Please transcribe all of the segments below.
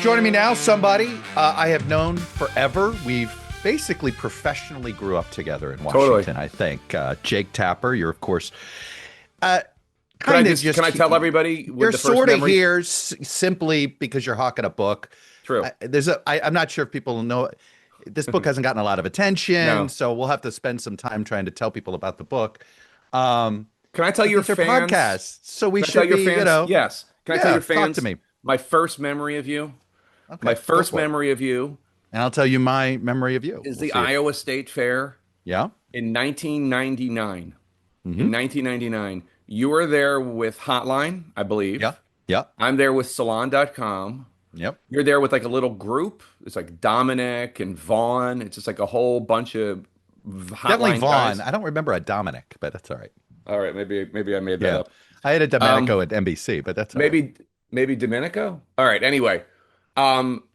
Joining me now, somebody I have known forever. We've basically professionally grew up together in Washington, I think. Jake Tapper, you're, of course, Can I tell everybody you're the first sort of memory? here simply because you're hawking a book. True. I'm not sure if people know. This book hasn't gotten a lot of attention, No. so we'll have to spend some time trying to tell people about the book. Can I tell your These are fans? podcasts, so we Can I tell should your be, fans? Yes. Can I tell your talk fans? to me. My first memory of you. Okay, My go first for it. memory of you And I'll tell you my memory of you. is We'll the see if, Iowa State Fair yeah. in 1999. Mm-hmm. In 1999, you were there with Hotline, I believe. Yeah. Yeah. I'm there with Salon.com. Yep. You're there with like a little group. It's like Dominic and Vaughn. It's just like a whole bunch of Definitely Hotline Vaughn. guys. I don't remember a Dominic, but that's all right. All right, maybe I made that Yeah. up. I had a Domenico Um, at NBC, but that's all right. maybe Domenico. All right. Anyway,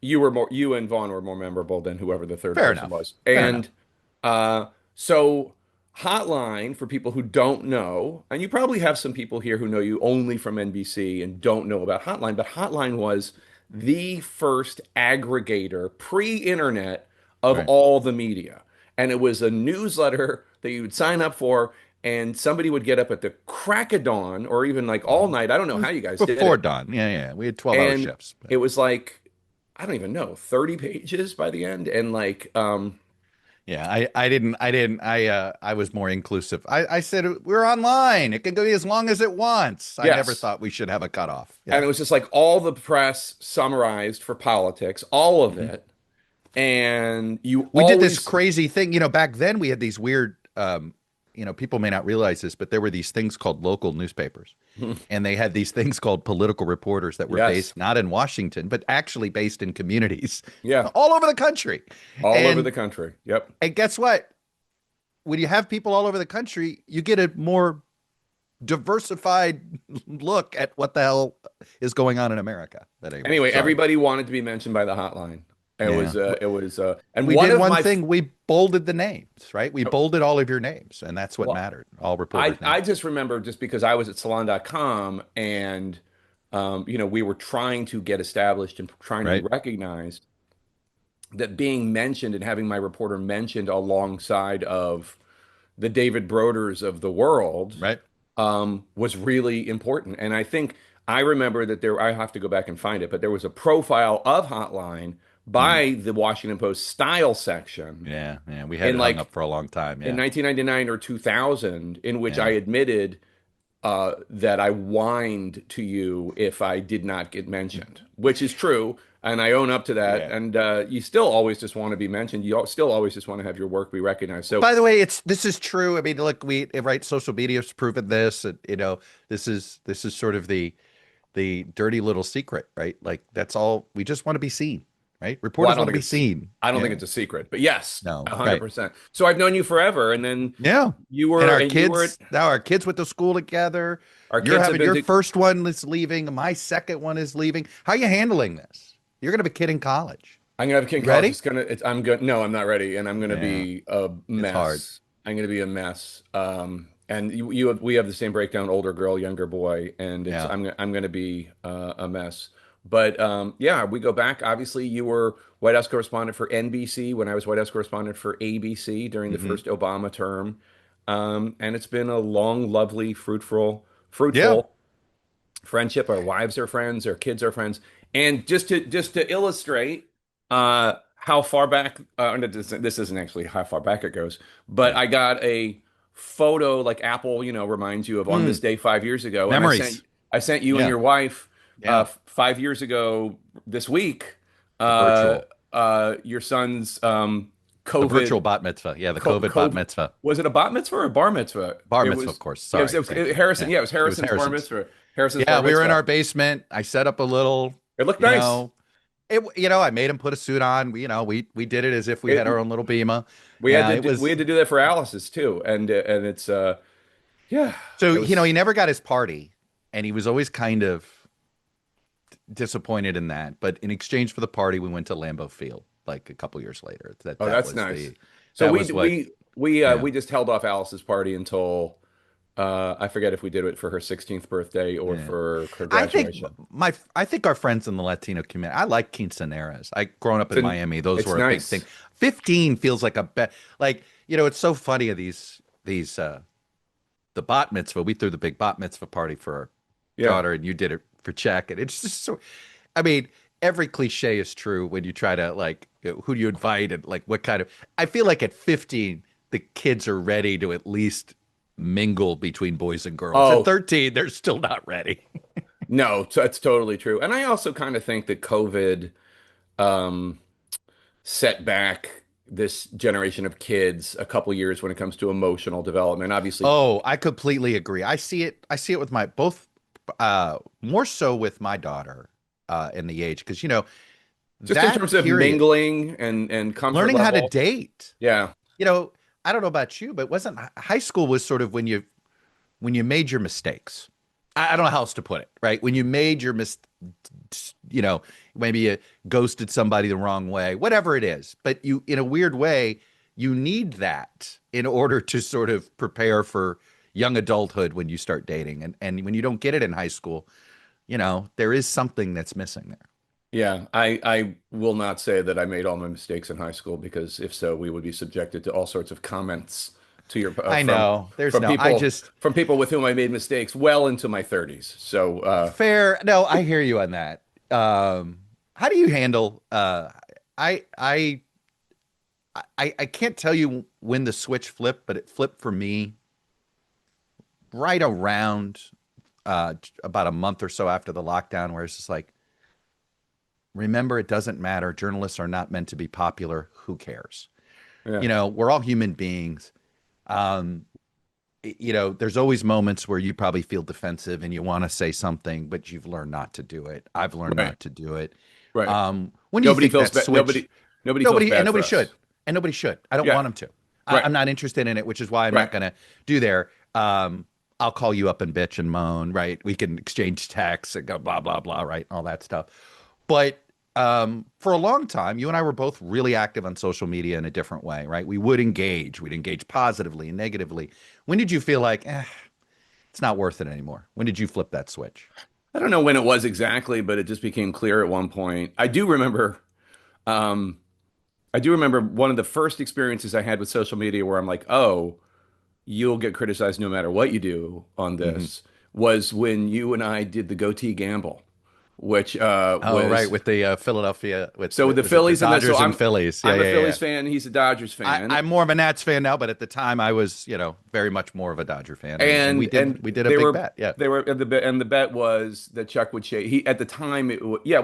you and Vaughn were more memorable than whoever the third Fair person enough. was. Fair enough. And so Hotline, for people who don't know, and you probably have some people here who know you only from NBC and don't know about Hotline, but Hotline was the first aggregator pre-internet of Right. all the media. And it was a newsletter that you would sign up for, and somebody would get up at the crack of dawn or even like all night. I don't It know was how you guys did before it. dawn. Yeah, yeah. We had 12-hour And shifts. But it was like, I don't even know, 30 pages by the end. And like, yeah, I was more inclusive. I said we're online. It can go as long as it wants. I never yes. thought we should have a cutoff. And Yeah. it was just like all the press summarized for politics, all of Mhm. it. And you We did this always, crazy thing. Back then we had these weird, people may not realize this, but there were these things called local newspapers. And they had these things called political reporters that were yes, based not in Washington, but actually based in communities yeah, all over the country. all over And the country. Yep. and guess what? When you have people all over the country, you get a more diversified look at what the hell is going on in America. But anyway, Anyway, sorry. everybody wanted to be mentioned by the hotline. Yeah. And We one did of one my, thing. We bolded the names, right? We bolded all of your names, and that's what well, mattered. All reporters' I names. just remember just because I was at salon.com and, we were trying to get established and trying to be Right. recognized that being mentioned and having my reporter mentioned alongside of the David Broders of the world Right. was really important. And I think I remember that I have to go back and find it, but there was a profile of Hotline Mm. by the Washington Post style section Yeah. Yeah. We had in it hung like up for a long time. in Yeah. 1999 or 2000, in which I Yeah. admitted that I whined to you if I did not get mentioned, which is true. And I own up to that. Yeah. And you still always just want to be mentioned. Still always just want to have your work be recognized. So, By the way, this is true. I mean, look, right, social media's proven this. And, this is sort of the dirty little secret, right? Like that's all. We just want to be seen, right? well, Reporters want to be seen. I don't think Yeah. it's a secret, but yes, No. Right. 100%. So I've known you forever. And then Yeah. you And were, our and you were, kids now, our kids went to school together. our You're kids have having been your to, first one is leaving. My second one is leaving. How are you handling this? You're gonna have a kid in college. I'm gonna have a kid in You college. ready? I'm going no, I'm not ready. And I'm gonna Yeah, be a it's hard. mess. I'm gonna be a mess. And we have the same breakdown, older girl, younger boy, and Yeah. I'm gonna be a mess. But yeah, we go back. Obviously, you were White House correspondent for NBC when I was White House correspondent for ABC during the Hmm. first Obama term. And it's been a long, lovely, Yeah. fruitful friendship. Our wives are friends, our kids are friends. And just to illustrate how far back this isn't actually how far back it goes, but Yeah. I got a photo like Apple, reminds you of on this Mm. day 5 years ago, and Memories. I sent you and Yeah. your wife Yeah. 5 years ago this week The virtual, your son's the virtual COVID bat mitzvah. Yeah. The COVID bat COVID mitzvah. was it a bat mitzvah or a bar mitzvah? Bar It mitzvah, was of course. yeah, Sorry. Thank you. Harrison. Yeah. Yeah, it was It was Harrison's bar Harrison's. mitzvah. Harrison's Yeah. bar We were in mitzvah. our basement. I set up a little, It looked you nice. know, I made him put a suit on. We did it as if we It, had our own little bema. we had Yeah. to It we was. had to do that for Alice's too, and it's yeah, So, it was he never got his party, and he was always kind of disappointed in that. But in exchange for the party, we went to Lambeau Field like a couple years later. That that's was nice. the So that we was what we we uh yeah. we just held off Alice's party until I forget if we did it for her 16th birthday or Yeah. for her I think graduation. I think our friends in the Latino community, I like quinceaneras. I growing up It's in an, Miami, those it's were a big thing. nice. 15 feels like a bet. Like, it's so funny of these the bat mitzvah. We threw the big bat mitzvah party for our Yeah. daughter, and you did it for Czech. And it's just so, I mean, every cliche is true when you try to like, who do you invite and like what kind of, I feel like at 15, the kids are ready to at least mingle between boys and girls. At Oh, 13, they're still not ready. no, that's totally true. And I also kind of think that COVID um, set back this generation of kids a couple years when it comes to emotional development. Obviously, Oh, I completely agree. I see it with my both more so with my daughter in the age because just in that terms of period, mingling and comfort learning how to level. date. Yeah. You know, I don't know about you, but wasn't high school was sort of when you made your mistakes. I don't know how else to put it, right? When you made your you know, maybe you ghosted somebody the wrong way, whatever it is. But you, in a weird way, you need that in order to sort of prepare for young adulthood when you start dating. And when you don't get it in high school, there is something that's missing there. Yeah, I will not say that I made all my mistakes in high school because if so, we would be subjected to all sorts of comments to your I know. There's no, I just from people with whom I made mistakes well into my 30s. So fair. No, I hear you on that. How do you handle I I I can't tell you when the switch flipped, but it flipped for me right around about a month or so after the lockdown, where it's just like, remember, it doesn't matter. Journalists are not meant to be popular. Who cares? yeah, We're all human beings. Um, there's always moments where you probably feel defensive and you want to say something, but you've learned not to do it. I've learned right, not to do it. right. When do you think that switch? Nobody feels And bad for nobody us. should, and nobody should. I don't Yeah, want them to. right, I'm not interested in it, which is why I'm right. not going to do there. I'll call you up and bitch and moan, right? We can exchange texts and go blah blah blah, right? All that stuff. But for a long time, you and I were both really active on social media in a different way, right? We would engage. We'd engage positively and negatively. When did you feel like, it's not worth it anymore? When did you flip that switch? I don't know when it was exactly, but it just became clear at one point. Um, I do remember one of the first experiences I had with social media where I'm like, oh, you'll get criticized no matter what you do on Hmm. this, was when you and I did the goatee gamble, which Oh, right, was with the Philadelphia, so with the was it the Phillies and the so Dodgers and Phillies? Yeah, I'm a yeah, yeah. Phillies fan, he's a Dodgers fan, I'm more of a Nats fan now, but at the time I was, very much more of a Dodger fan, and and we did a they big were bet, yeah, they were and the bet was that Chuck would shave. He at the time yeah,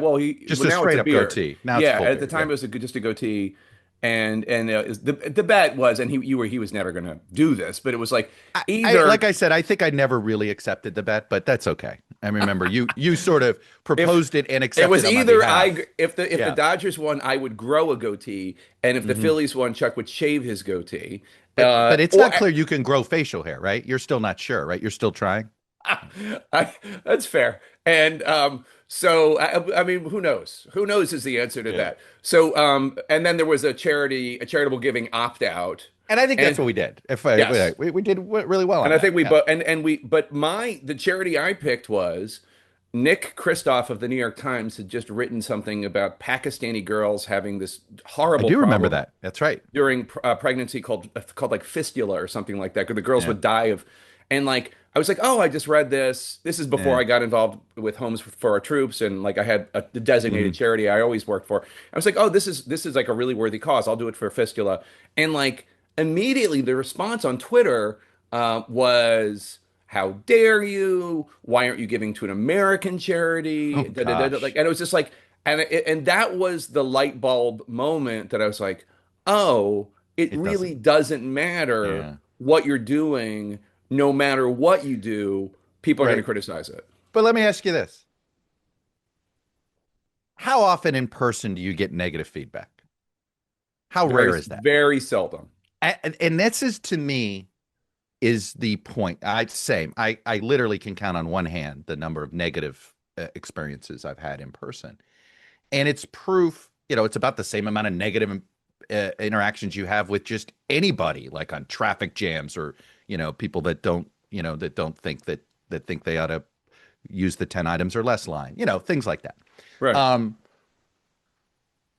just well a now it's straight a up beard. goatee. Now it's a Yeah, full at the beard, time yeah. it was just a goatee. And the bet was, and he was never going to do this, but it was like either Like I said, I think I never really accepted the bet, but that's okay. I remember you sort of if proposed it and it was accepted on my either behalf. if the Yeah. Dodgers won, I would grow a goatee, and if the Hmm. Phillies won, Chuck would shave his goatee. But it's Or not clear you can grow facial hair, right? You're still not sure, right? You're still trying. that's fair. And so I mean, who knows? Who knows is the answer to Yeah. that. So and then there was a charitable giving opt out, And I think that's and what we did. If yes, we did really well and on I that. think we Yeah. both and we but my the charity I picked was Nick Kristof of the New York Times had just written something about Pakistani girls having this I horrible do remember problem that. That's right. during pregnancy called like fistula or something like that, because the girls Yeah. would die of, and like I was like, oh, I just read this. This is before Yeah. I got involved with Homes for Our Troops, and like I had the Hmm. designated charity I always worked for. I was like, oh, this is like a really worthy cause. I'll do it for fistula, and like immediately the response on Twitter was. How dare you? Why aren't you giving to an American charity? Oh Da, da, da, da. Like, gosh. and it was just like, and that was the light bulb moment that I was like, oh, it It really doesn't. doesn't matter Yeah. what you're doing. No matter what you do, people are going to Right. criticize it. But let me ask you this. How often in person do you get negative feedback? How Very, rare is that? very seldom. And this is to me is the point. I literally can count on one hand the number of negative experiences I've had in person. And it's proof, it's about the same amount of negative interactions you have with just anybody, like on traffic jams or, people that don't, that don't think that think they ought to use the 10 items or less line, things like that. Right. Um,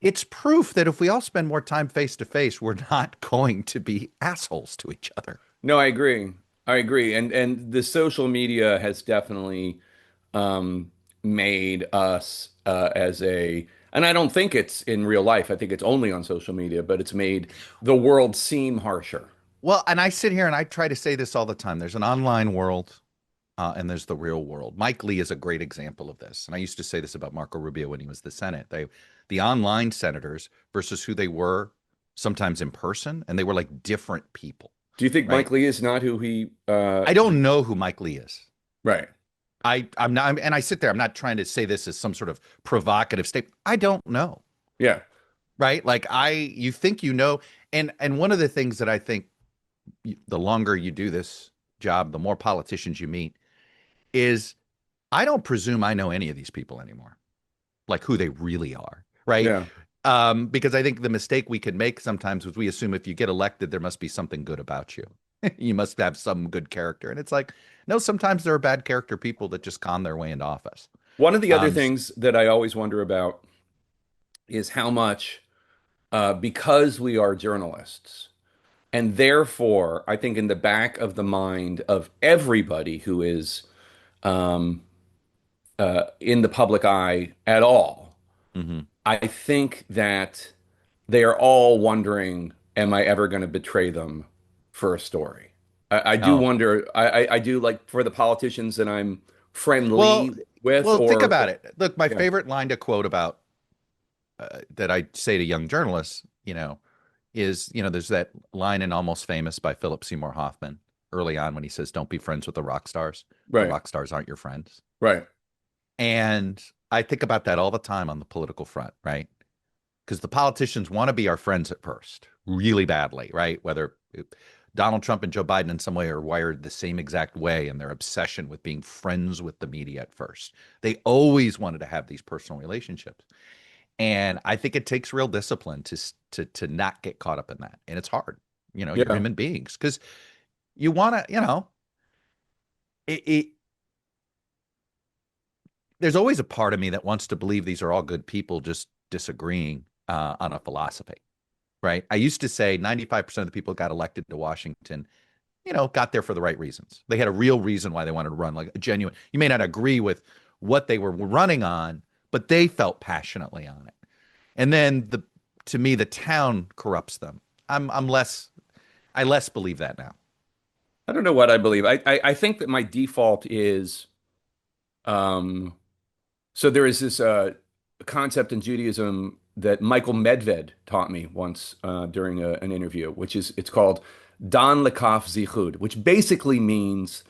it's proof that if we all spend more time face to face, we're not going to be assholes to each other. No, I agree. I agree. And the social media has definitely made us as a, and I don't think it's in real life. I think it's only on social media, but it's made the world seem harsher. Well, and I sit here and I try to say this all the time. There's an online world, and there's the real world. Mike Lee is a great example of this. And I used to say this about Marco Rubio when he was the Senate. The online senators versus who they were sometimes in person, and they were like different people, Do you think right? Mike Lee is not who he I don't know who Mike Lee is. right. I'm not, and I sit there. I'm not trying to say this as some sort of provocative statement. I don't know, Yeah. right? Like you think and one of the things that I think the longer you do this job, the more politicians you meet, is I don't presume I know any of these people anymore, like who they really are, right? Yeah. Because I think the mistake we can make sometimes is we assume if you get elected, there must be something good about you. You must have some good character. And it's like, no, sometimes there are bad character people that just con their way into office. One of the other Um, things that I always wonder about is how much, because we are journalists, and therefore, I think in the back of the mind of everybody who is um, in the public eye at all, mhm. I think that they are all wondering, am I ever going to betray them for a story? I do Oh, wonder, I do like for the politicians that I'm well, friendly with, well, think or, about it. Look, my yeah, favorite line to quote about that I say to young journalists, is, there's that line in Almost Famous by Philip Seymour Hoffman early on when he says, "Don't be friends with the rock stars. The right, rock stars aren't your friends." right, And I think about that all the time on the political front, right? Because the politicians want to be our friends at first, really badly, right? Whether Donald Trump and Joe Biden in some way are wired the same exact way in their obsession with being friends with the media at first. They always wanted to have these personal relationships. And I think it takes real discipline to not get caught up in that. And it's hard. You're yeah, human beings because you want to, it there's always a part of me that wants to believe these are all good people just disagreeing on a philosophy, right? I used to say 95% of the people who got elected to Washington, got there for the right reasons. They had a real reason why they wanted to run, like a genuine. You may not agree with what they were running on, but they felt passionately on it. And then to me, the town corrupts them. I less believe that now. I don't know what I believe. I think that my default is, um, so there is this concept in Judaism that Michael Medved taught me once during an interview, which is it's called Dan Lekaf Zichud, which basically means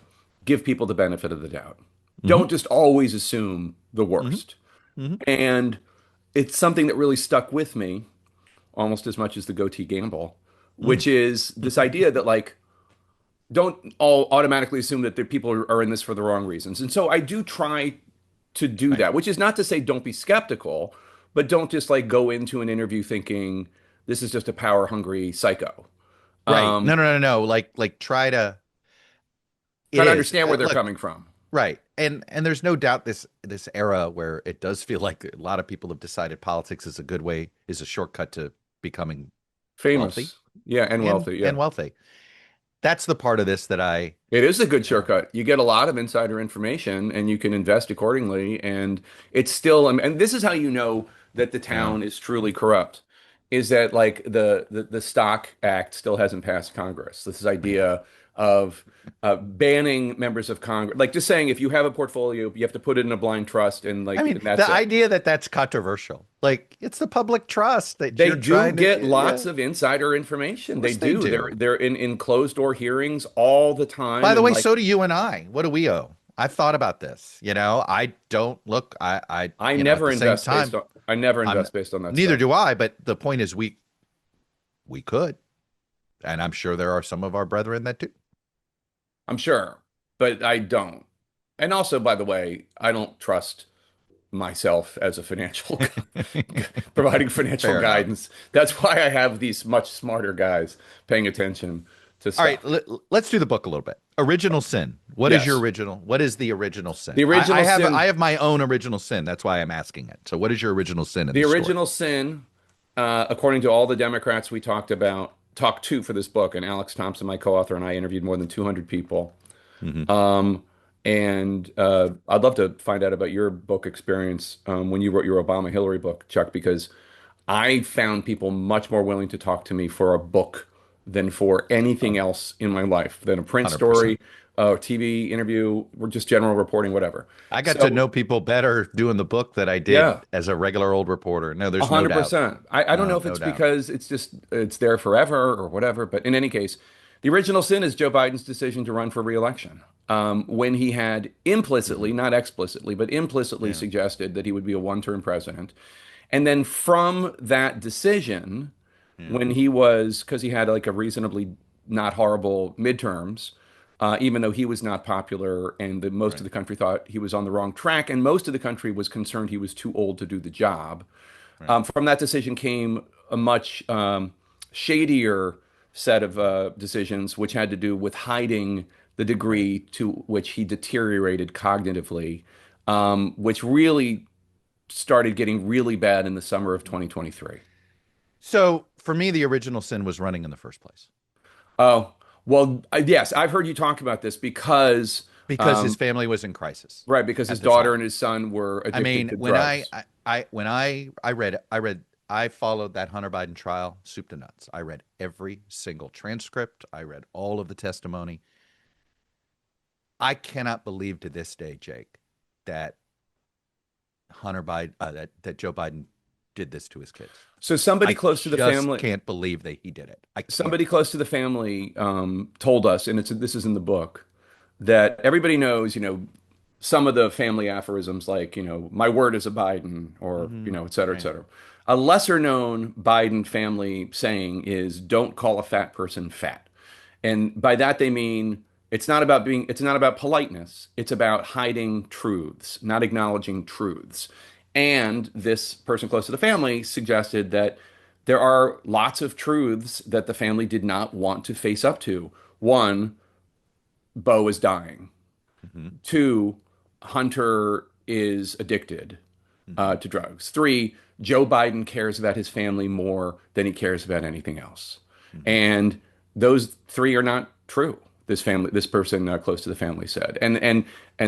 give people the benefit of the doubt. Mm-hmm. Don't just always assume the Mm-hmm. worst. Mm-hmm. And it's something that really stuck with me almost as much as the goatee gamble, which is this idea that like don't all automatically assume that the people are in this for the wrong reasons. And so I do try to do Right. that, which is not to say don't be skeptical, but don't just like go into an interview thinking this is just a power hungry psycho. Right. No, Um, no, no, no. Like try to. Try It to is. understand where they're Look, coming from. right. And there's no doubt this era where it does feel like a lot of people have decided politics is a good way, is a shortcut to becoming wealthy Famous. Yeah, and and wealthy. Yeah. and wealthy. That's the part of this that I, It is a good you know, shortcut. You get a lot of insider information and you can invest accordingly. And it's still, and this is how you know that the yeah. town is truly corrupt, is that like the Stock Act still hasn't passed Congress. This idea of banning members of Congress, like just saying if you have a portfolio, you have to put it in a blind trust and I like, mean, and that's the it. idea that that's controversial, like it's the public trust that They you're do trying to get get. Yeah, lots of of insider information. They course they do. do. They're in closed door hearings all the time. By the And way, like so do you and I. What do we owe? I've thought about this. I don't look. At the same time, I never I'm invest based on that neither stuff. do I. But the point is, we could, and I'm sure there are some of our brethren that do. I'm sure, but I don't. And also, by the way, I don't trust myself as a financial providing financial Fair enough. guidance. That's why I have these much smarter guys paying attention to All right, stuff. let's do the book a little bit. Original sin. What is your Yes. original? What is the original sin? The I original have sin, I have my own original sin. That's why I'm asking it. So, what is your original sin in the the story? original sin, according to all the Democrats we talked to for this book, and Alex Thompson, my co-author, and I interviewed more than 200 people. Hmm. Um, and I'd love to find out about your book experience when you wrote your Obama Hillary book, Chuck, because I found people much more willing to talk to me for a book than for anything else in my life, than a print 100%. story, a TV interview, or just general reporting, whatever. I got to So, know people better doing the book that I did yeah. as a regular old reporter. No, A there's no hundred doubt. percent. I don't know No, if no it's doubt. because it's just it's there forever or whatever, but in any case, the original sin is Joe Biden's decision to run for re-election. When he had implicitly, Hmm. not explicitly, but implicitly Yeah. suggested that he would be a one-term president. And then from that decision, Yeah. when he was, because he had like a reasonably not horrible midterms, even though he was not popular and most of Right. the country thought he was on the wrong track, and most of the country was concerned he was too old to do the job. Right. From that decision came a much shadier set of decisions, which had to do with hiding the Right. degree to which he deteriorated cognitively, which really started getting really bad in the summer of 2023. So for me, the original sin was running in the first place Oh, well, yes, I've heard you talk about this because, because his um, family was in crisis right, because his at the daughter time. and his son were I addicted mean, to when drugs. I followed that Hunter Biden trial soup to nuts. I read every single transcript. I read all of the testimony. I cannot believe to this day, Jake, that that Joe Biden did this to his kids. So somebody I close to the just family, can't believe that he did it. I somebody can't. close to the family told us, and this is in the book, that everybody knows, some of the family aphorisms like, my word is a Biden, or, Hmm. et cetera, et Right. cetera. A lesser known Biden family saying is don't call a fat person fat. And by that they mean it's not about politeness. It's about hiding truths, not acknowledging truths. And this person close to the family suggested that there are lots of truths that the family did not want to face up to. One, Beau is dying. Hmm. Two, Hunter is addicted Hmm. to drugs. Three, Joe Biden cares about his family more than he cares about anything else. Hmm. And those three are not true. This person close to the family said, and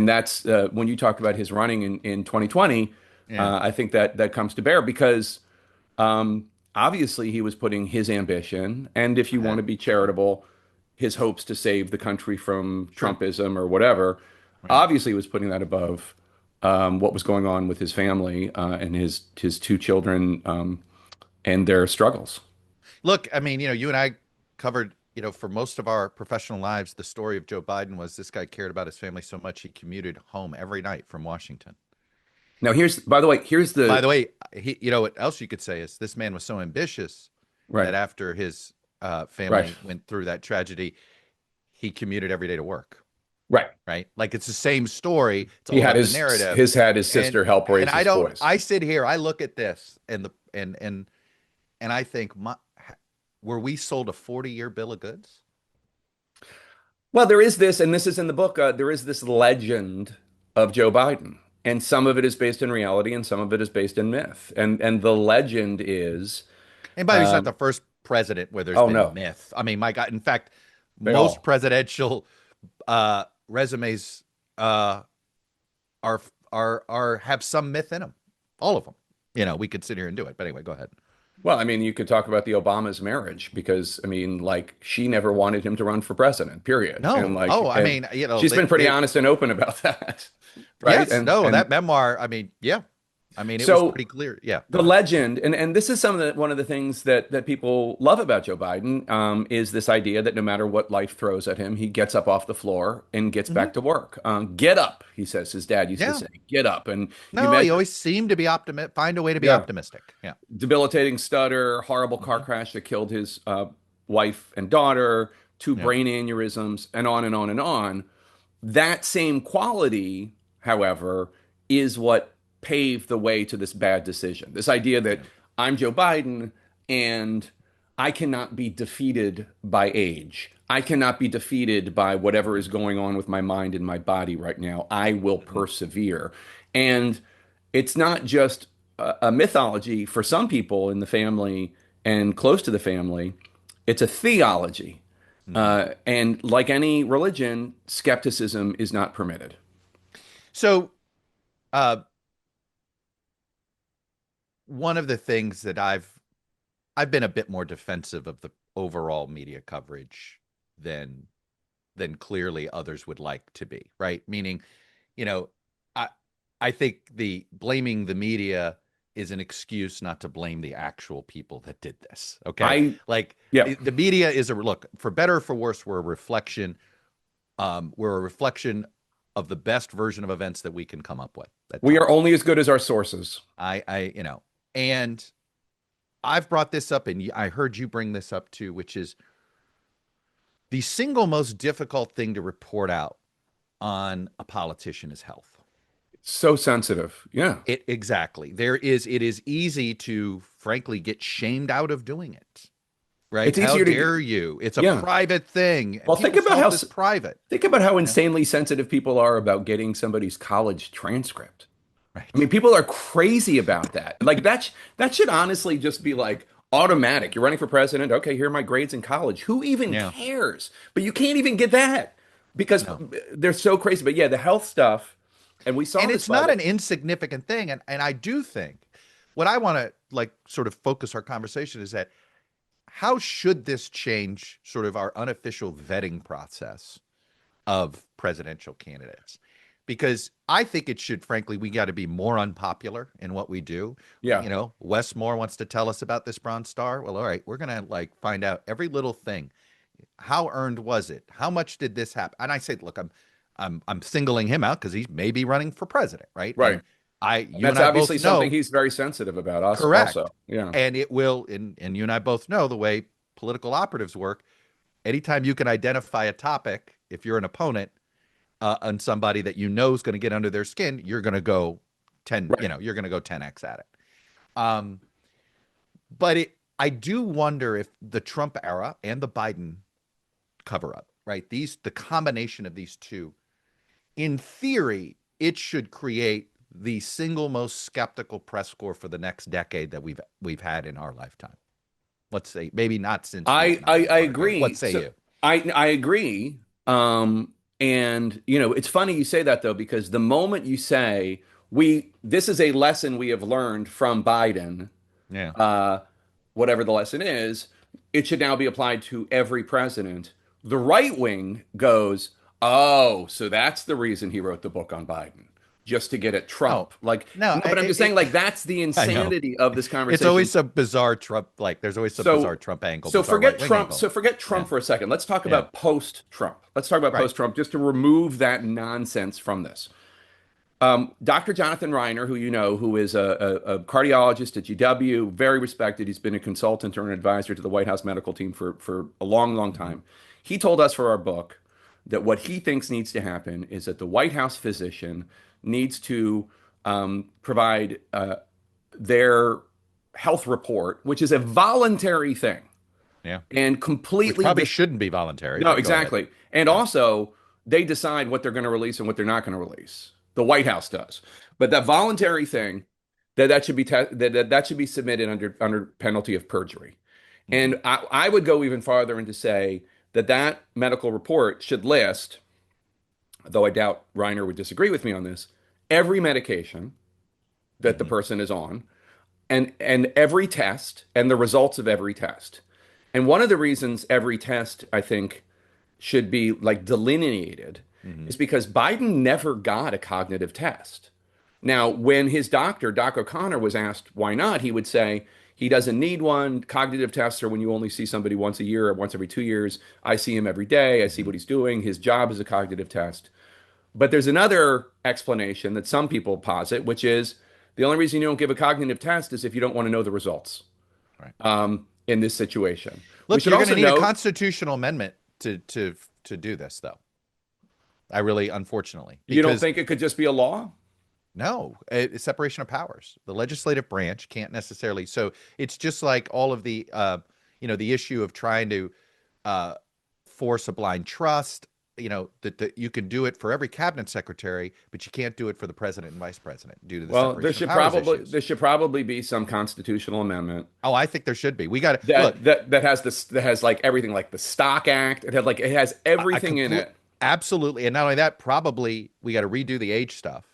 that's when you talk about his running in 2020. Yeah. I think that comes to bear because obviously he was putting his ambition, and if you want Ahead. to be Sure. charitable, his hopes to save the country from Sure. Trumpism or whatever, Right. obviously was putting that above what was going on with his family and his two children and their struggles. Look, I mean, you and I covered, for most of our professional lives, the story of Joe Biden was this guy cared about his family so much he commuted home every night from Washington. Now, by the way, here's By the the way, what else you could say is this man was so ambitious that right, after his right, family went through that tragedy, he commuted every day to work. right. Right? Like it's the same story. It's He all had about the narrative. had his And sister help and raise I his don't. boys. I sit here. I look at this and I think, were we sold a 40-year bill of goods? Well, there is this, and this is in the book. There is this legend of Joe Biden, and some of it is based in reality, and some of it is based in myth. And the legend is, And by the way, he's not um, the first president where there's oh been no, myth. I mean, my God, in fact, they most all presidential resumes uh, are are have some myth in them. All of them. We could sit here and do it. But anyway, go ahead. Well, I mean, you could talk about the Obama's marriage because, I mean, like she never wanted him to run for president, period. And No. Oh, like, I and mean, she's been pretty honest and open about that, right? yes, And no, that and memoir, I mean, yeah. I mean, it was so pretty clear. Yeah, go the ahead. legend, and this is one of the things that people love about Joe Biden, is this idea that no matter what life throws at him, he gets up off the floor and gets Hmm. back to work. Get up, he says. His dad used to Yeah. say, "Get up." And you No, he measure, always seemed to be optimistic, find a way to be yeah, optimistic. Yeah. debilitating stutter, horrible car Hmm. crash that killed his wife and daughter, two Yeah. brain aneurysms, and on and on and on. That same quality, however, is what paved the way to this bad decision. This idea that Yeah. I'm Joe Biden and I cannot be defeated by age. I cannot be defeated by whatever is going on with my mind and my body right now. I will Mhm. persevere. And it's not just a mythology for some people in the family and close to the family, it's a theology. Mhm. And like any religion, skepticism is not permitted. So, uh, one of the things that I've been a bit more defensive of the overall media coverage than clearly others would like to be, right? Meaning, you know, I I think the blaming the media is an excuse not to blame the actual people that did this. Okay. I, Like yeah, the media is a look, for better or for worse, we're a reflection of the best version of events that we can come up with at we are times. only as good as our sources. And I've brought this up and I heard you bring this up too, which is the single most difficult thing to report out on a politician is health. So sensitive. Yeah. It exactly. It is easy to frankly get shamed out of doing it. Right? It's How easier to get, dare you? It's a yeah. private thing. Well, People's health is private, think about how you know? insanely sensitive people are about getting somebody's college transcript. I Right. mean, people are crazy about that. Like that should honestly just be like automatic. You're running for president. Okay, here are my grades in college. Who even Yeah. cares? But you can't even get that because No. they're so crazy. But yeah, the health stuff, and we saw And this it's by not the, an insignificant thing. And I do think what I want to like sort of focus our conversation is that how should this change sort of our unofficial vetting process of presidential candidates? Because I think it should, frankly, we got to be more unpopular in what we do. yeah, You know, Wes Moore wants to tell us about this Bronze Star. Well, all right, we're gonna like find out every little thing. How earned was it? How much did this happen? And I say, look, I'm singling him out because he's maybe running for president, right? right. And And you and that's I obviously both something know, he's very sensitive about us also. correct. Yeah, And it will, and you and I both know the way political operatives work. Anytime you can identify a topic, if you're an opponent, on somebody that you know is going to get under their skin, you're going to go 10, right. you're going to go 10x at it. Um, but I do wonder if the Trump era and the Biden cover up, right? The combination of these two, in theory, it should create the single most skeptical press score for the next decade that we've had in our lifetime. Let's say maybe not since Vietnam, I but what agree. say So you? I agree. And you know, it's funny you say that though, because the moment you say we this is a lesson we have learned from Biden, Yeah. uh, whatever the lesson is, it should now be applied to every president. The right wing goes, oh, so that's the reason he wrote the book on Biden, just to get at Oh Trump. Like, no, no, but I'm just saying, like, that's the I know. insanity of this It's conversation. always some bizarre Trump, like there's always some bizarre So, Trump angle, so bizarre right forget wing Trump. angle. So forget Yeah, Trump for a second. Let's talk yeah, about post-Trump. Let's talk about right. post-Trump just to remove that nonsense from this. Dr. Jonathan Reiner, who you know, who is a cardiologist at GW, very respected. He's been a consultant or an advisor to the White House medical team for a long, long Hmm. time. He told us for our book that what he thinks needs to happen is that the White House physician needs to provide their health report, which is a voluntary thing, Yeah, and which completely probably dis shouldn't be voluntary, no, but go ahead. exactly. And Yeah, also, they decide what they're going to release and what they're not going to release. The White House does. But that voluntary thing, that should be that should be submitted under penalty of perjury. hmm, And I would go even farther and to say that that medical report should list, though I doubt Reiner would disagree with me on this, every medication that the hmm, person is on and every test and the results of every test. And one of the reasons every test, I think, should be like delineated hmm, is because Biden never got a cognitive test. Now, when his doctor, Doc O'Connor, was asked why not, he would say he doesn't need one. Cognitive tests are when you only see somebody once a year or once every 2 years. I see him every day. I see hmm. what he's doing. His job is a cognitive test. But there's another explanation that some people posit, which is the only reason you don't give a cognitive test is if you don't want to know the results Right. in this situation. We Look, should you're going to also need a note constitutional amendment to do this, though. I really, unfortunately, you don't because think it could just be a law? no, it's separation of powers. The legislative branch can't necessarily. So it's just like all of the, the issue of trying to uh, force a blind trust, that you can do it for every cabinet secretary, but you can't do it for the president and vice president due to the Well, separation of powers issues. there should probably be some constitutional amendment Oh, I think there should be. We got to look. that has this that has like everything like the Stock Act. It has I everything in complete, it. absolutely, and not only that, probably we got to redo the age stuff.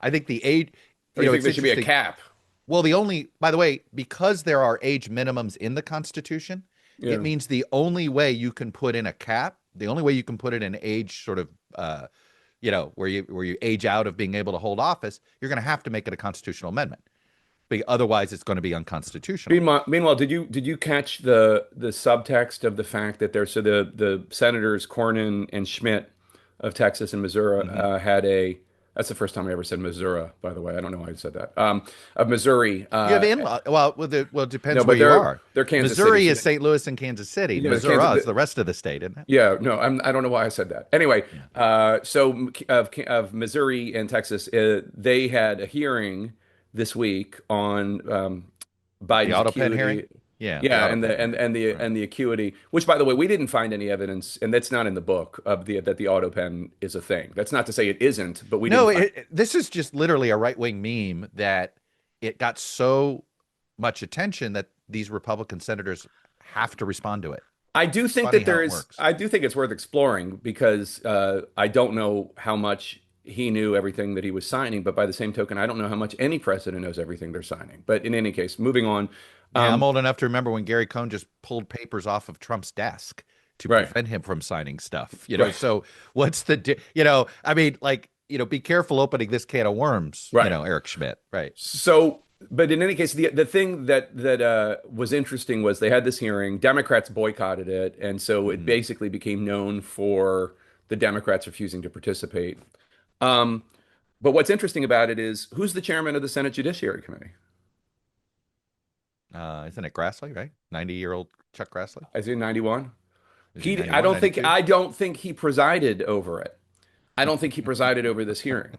I think the age, Or you think it's there should be a interesting. cap? Well, by the way, because there are age minimums in the Constitution, it Yeah. means the only way you can put in a cap, the only way you can put in an age sort of, where you age out of being able to hold office, you're going to have to make it a constitutional amendment. Otherwise, it's going to be unconstitutional. Meanwhile, did you catch the subtext of the fact that the senators Cornyn and Schmidt of Texas and Missouri Hmm. had a that's the first time I ever said Missouri, by the way. I don't know why I said that. Of Missouri. You have in-law. Well, it depends No, where but you are. they're Kansas Missouri City. is St. Louis and Kansas City. Yeah, Missouri is the rest of the state, isn't it? Yeah, no, I don't know why I said that. Anyway, Yeah. so of Missouri and Texas, they had a hearing this week on The Biden's autopen hearing? acuity. Yeah, the Yeah, and autopen the and hearing. and the Right. and the acuity, which by the way, we didn't find any evidence, and that's not in the book of the that the autopen is a thing. That's not to say it isn't, but we didn't No, find. this is just literally a right-wing meme that it got so much attention that these Republican senators have to respond to it. I do It's think funny that how there it is. works. I do think it's worth exploring because I don't know how much he knew everything that he was signing, but by the same token, I don't know how much any president knows everything they're signing. But in any case, moving on. Yeah, I'm Um, old enough to remember when Gary Cohn just pulled papers off of Trump's desk to right, prevent him from signing stuff. right, So what's I mean, like, be careful opening this can of worms, right. Eric Schmidt. Right. So, but in any case, the thing that was interesting was they had this hearing. Democrats boycotted it, and so it Mhm. basically became known for the Democrats refusing to participate. Um, but what's interesting about it is who's the chairman of the Senate Judiciary Committee? Isn't it Grassley, right? 90-year-old Chuck Grassley. Is he 91? Is he I 91, don't think 92? he presided over it. I don't think he presided over this hearing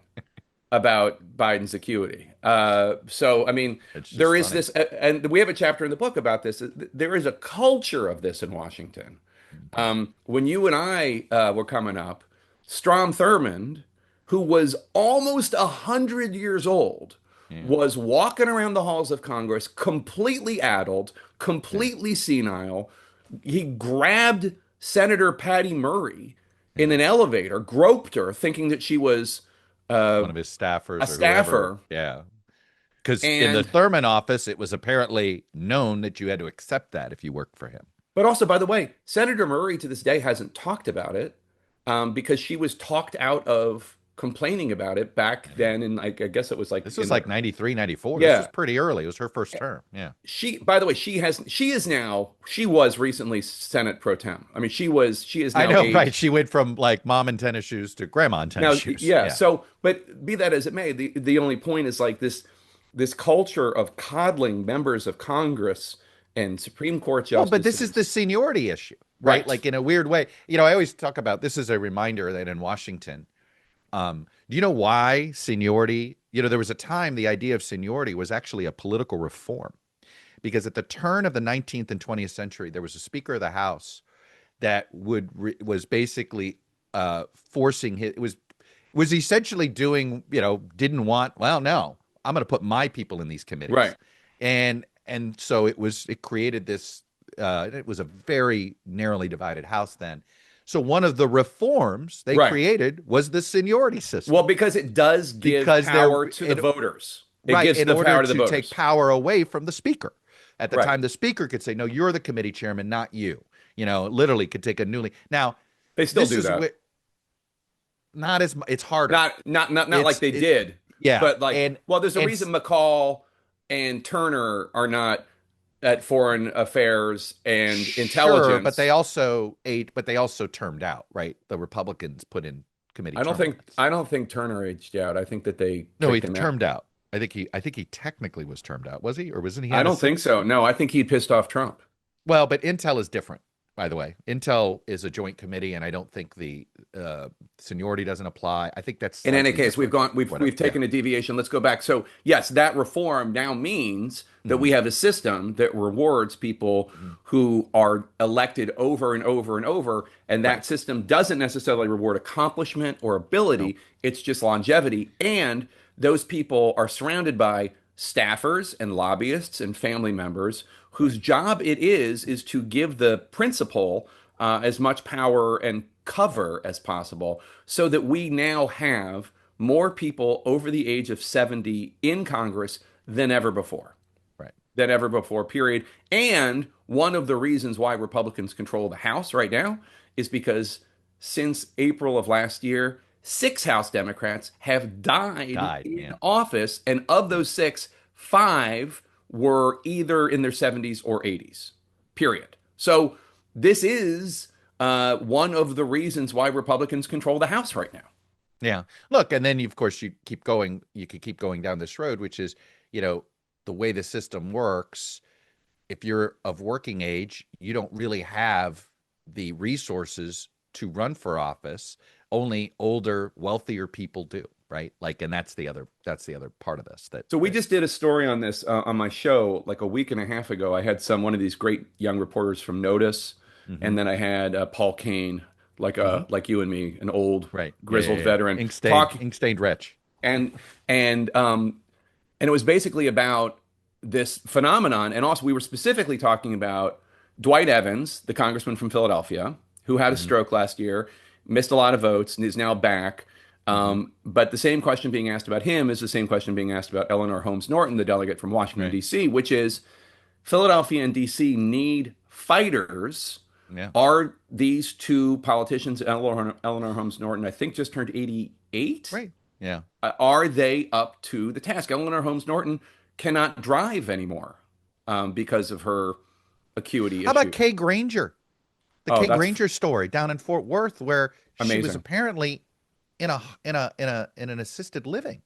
about Biden's acuity. So I mean, It's just there is funny. this, and we have a chapter in the book about this. There is a culture of this in Washington. Mhm. When you and I were coming up, Strom Thurmond, who was almost 100 years old, Yeah. was walking around the halls of Congress completely addled, Yeah. completely senile. He grabbed Senator Patty Murray in Yeah. an elevator, groped her, thinking that she was uh, One of his a staffers or whoever. staffer. Yeah. Because in the And Thurman office, it was apparently known that you had to accept that if you worked for him. but also, by the way, Senator Murray to this day hasn't talked about it because she was talked out of complaining about it back Yeah. then. And I guess it was like This in was the like 93, 94. This was yeah. pretty early. It was her first term. Yeah. By the way, she was recently Senate pro tem. I mean, she is I now know, right? aged. She went from like mom in tennis shoes to grandma in Now, tennis shoes. yeah. Yeah. So, but be that as it may, the only point is like this culture of coddling members of Congress and Supreme Court Well, but this is the justices. seniority issue, right? Right. Like in a weird way. I always talk about this as a reminder that in Washington, do you know why seniority? There was a time the idea of seniority was actually a political reform because at the turn of the 19th and 20th century, there was a Speaker of the House that was basically forcing was essentially doing, didn't want, well, no, I'm going to put my people in these committees. Right. And so it created this, it was a very narrowly divided House then. So one of the reforms they Right. created was the seniority system Well, because it does give because power to the voters. It right, gives in the order power to the to take voters. power away from the speaker. At the Right. time, the speaker could say, no, you're the committee chairman, not you. Literally could take a newly. Now, They still this do is that. not as it's harder. Not like they It did, Yeah, but like, and well, there's a and reason McCall and Turner are not at foreign affairs and sure, but intelligence. they also termed out, right? The Republicans put in committee term limits. I don't think Turner aged out. I think that they No, he kicked him out. termed out. I think he technically was termed out, was he, or wasn't he I on a don't think so. No, I think he pissed off Trump. Well, but Intel is different. by the way. Intel is a joint committee, and I don't think the seniority doesn't apply. I think that's In any slightly case, different. we've Whatever. Yeah. taken a deviation. Let's go back. So yes, that reform now means that Mhm. we have a system that rewards people Mhm. who are elected over and over and over, and Right. that system doesn't necessarily reward accomplishment or Nope. ability. It's just longevity, and those people are surrounded by staffers and lobbyists and family members Right. whose job it is to give the principal as much power and cover as possible, so that we now have more people over the age of 70 in Congress than ever before. Right. Than ever before, period. And one of the reasons why Republicans control the House right now is because since April of last year, six House Democrats have died Died. in Yeah. office. And of those six, five were either in their 70s or 80s, period. So this is one of the reasons why Republicans control the House right now. Yeah. Look, and then of course you keep going, you could keep going down this road, which is, you know, the way the system works, if you're of working age, you don't really have the resources to run for office. Only older, wealthier people do, right? Like, and that's the other part of this that So we that just did a story on this on my show like a week and a half ago. I had one of these great young reporters from Notice, hmm and then I had Paul Kane, hmm like you and me, an old right. Yeah, yeah, grizzled yeah. veteran, Ink talk stained rich. and and and it was basically about this phenomenon. And also we were specifically talking about Dwight Evans, the congressman from Philadelphia, who had a hmm stroke last year, missed a lot of votes, and is now back. hmm But the same question being asked about him is the same question being asked about Eleanor Holmes Norton, the delegate from Washington, Right. D.C., which is Philadelphia and D.C. need fighters. Yeah. Are these two politicians, Eleanor Holmes Norton, I think just turned 88? Right. Yeah. Are they up to the task? Eleanor Holmes Norton cannot drive anymore because of her acuity How about issues. Kay Granger? The Oh, Kay that's Granger story down in Fort Worth, where she was amazing. apparently in an assisted living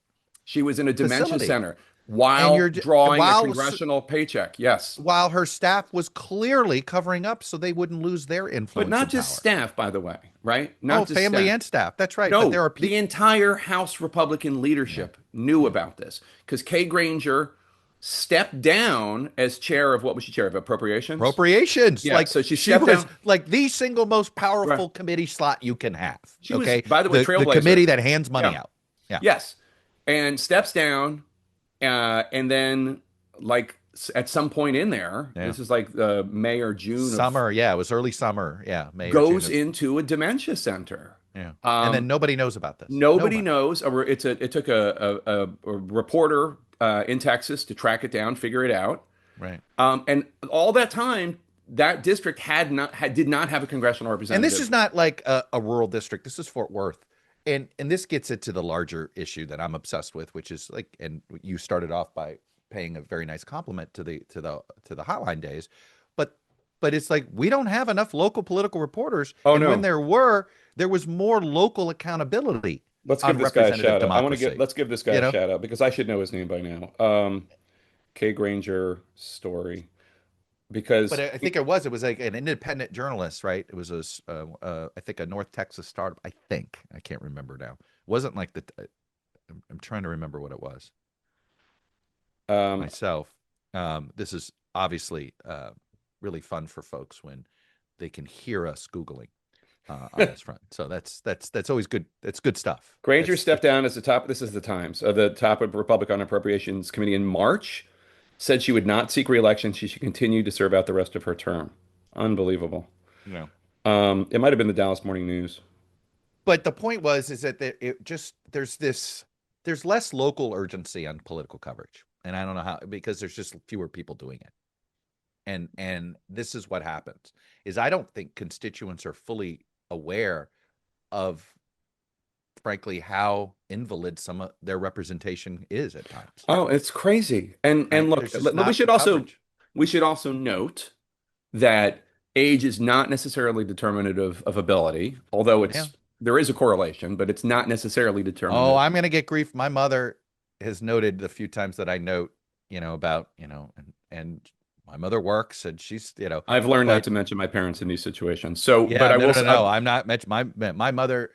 She was in a dementia facility, center and while you're drawing a congressional paycheck. Yes. while her staff was clearly covering up so they wouldn't lose their But influence not and just power. staff, by the way, right? Oh, Not just family staff. and staff. That's right. But there No, are the people. entire House Republican Yeah, leadership knew yeah. about this because Kay Granger stepped down as chair of what was she chair of appropriations? Appropriations. Yeah, Like so she she stepped was down. like the single most Right. powerful committee slot you can have. She was, Okay. by the way, The trailblazer. committee that hands money Yeah. out. Yeah. Yes. And steps down, and then like at some point in there, Yeah. this is like May or June of Summer. Yeah. It was early summer. Yeah. May or June goes of. into a dementia center. Yeah. And then Um, nobody knows about this. Nobody Nobody. knows. It took a reporter in Texas to track it down, figure it out, Right. and all that time, that district did not have a congressional And this representative. is not like a rural district. This is Fort Worth. And this gets into the larger issue that I'm obsessed with, which is like, and you started off by paying a very nice compliment to the hotline days, but it's like we don't have enough local political reporters, Oh and when no, there was more local accountability let's give on this guy a representative shout out. democracy. Let's give this guy You a know, shout out because I should know his name by now. Kay Granger story but because I think it was like an independent journalist, right? It was I think a North Texas startup. I can't remember now. It wasn't like I'm trying to remember what it was um, myself. This is obviously really fun for folks when they can hear us Googling on this front. So that's always good. That's good stuff. Granger That's stepped down as the top. This is the Times. The top of Republican Appropriations Committee in March said she would not seek re-election. She should continue to serve out the rest of her term. Unbelievable. you know. It might have been the Dallas Morning News. But the point was is that there's less local urgency on political coverage, and I don't know how because there's just fewer people doing it. And this is what happens is I don't think constituents are fully aware of frankly how invalid some of their representation is at times, Oh, it's crazy. And right? look, There's just we not should the also coverage. note that age is not necessarily determinative of ability, although Yeah. there is a correlation, but it's not necessarily Oh, determinative. I'm gonna get grief. My mother has noted the few times that I note, about, and My mother works, and she's, I've learned not but to mention my parents in these situations. So, but yeah, I no, will no, say, no. I'm not mentioning my mother,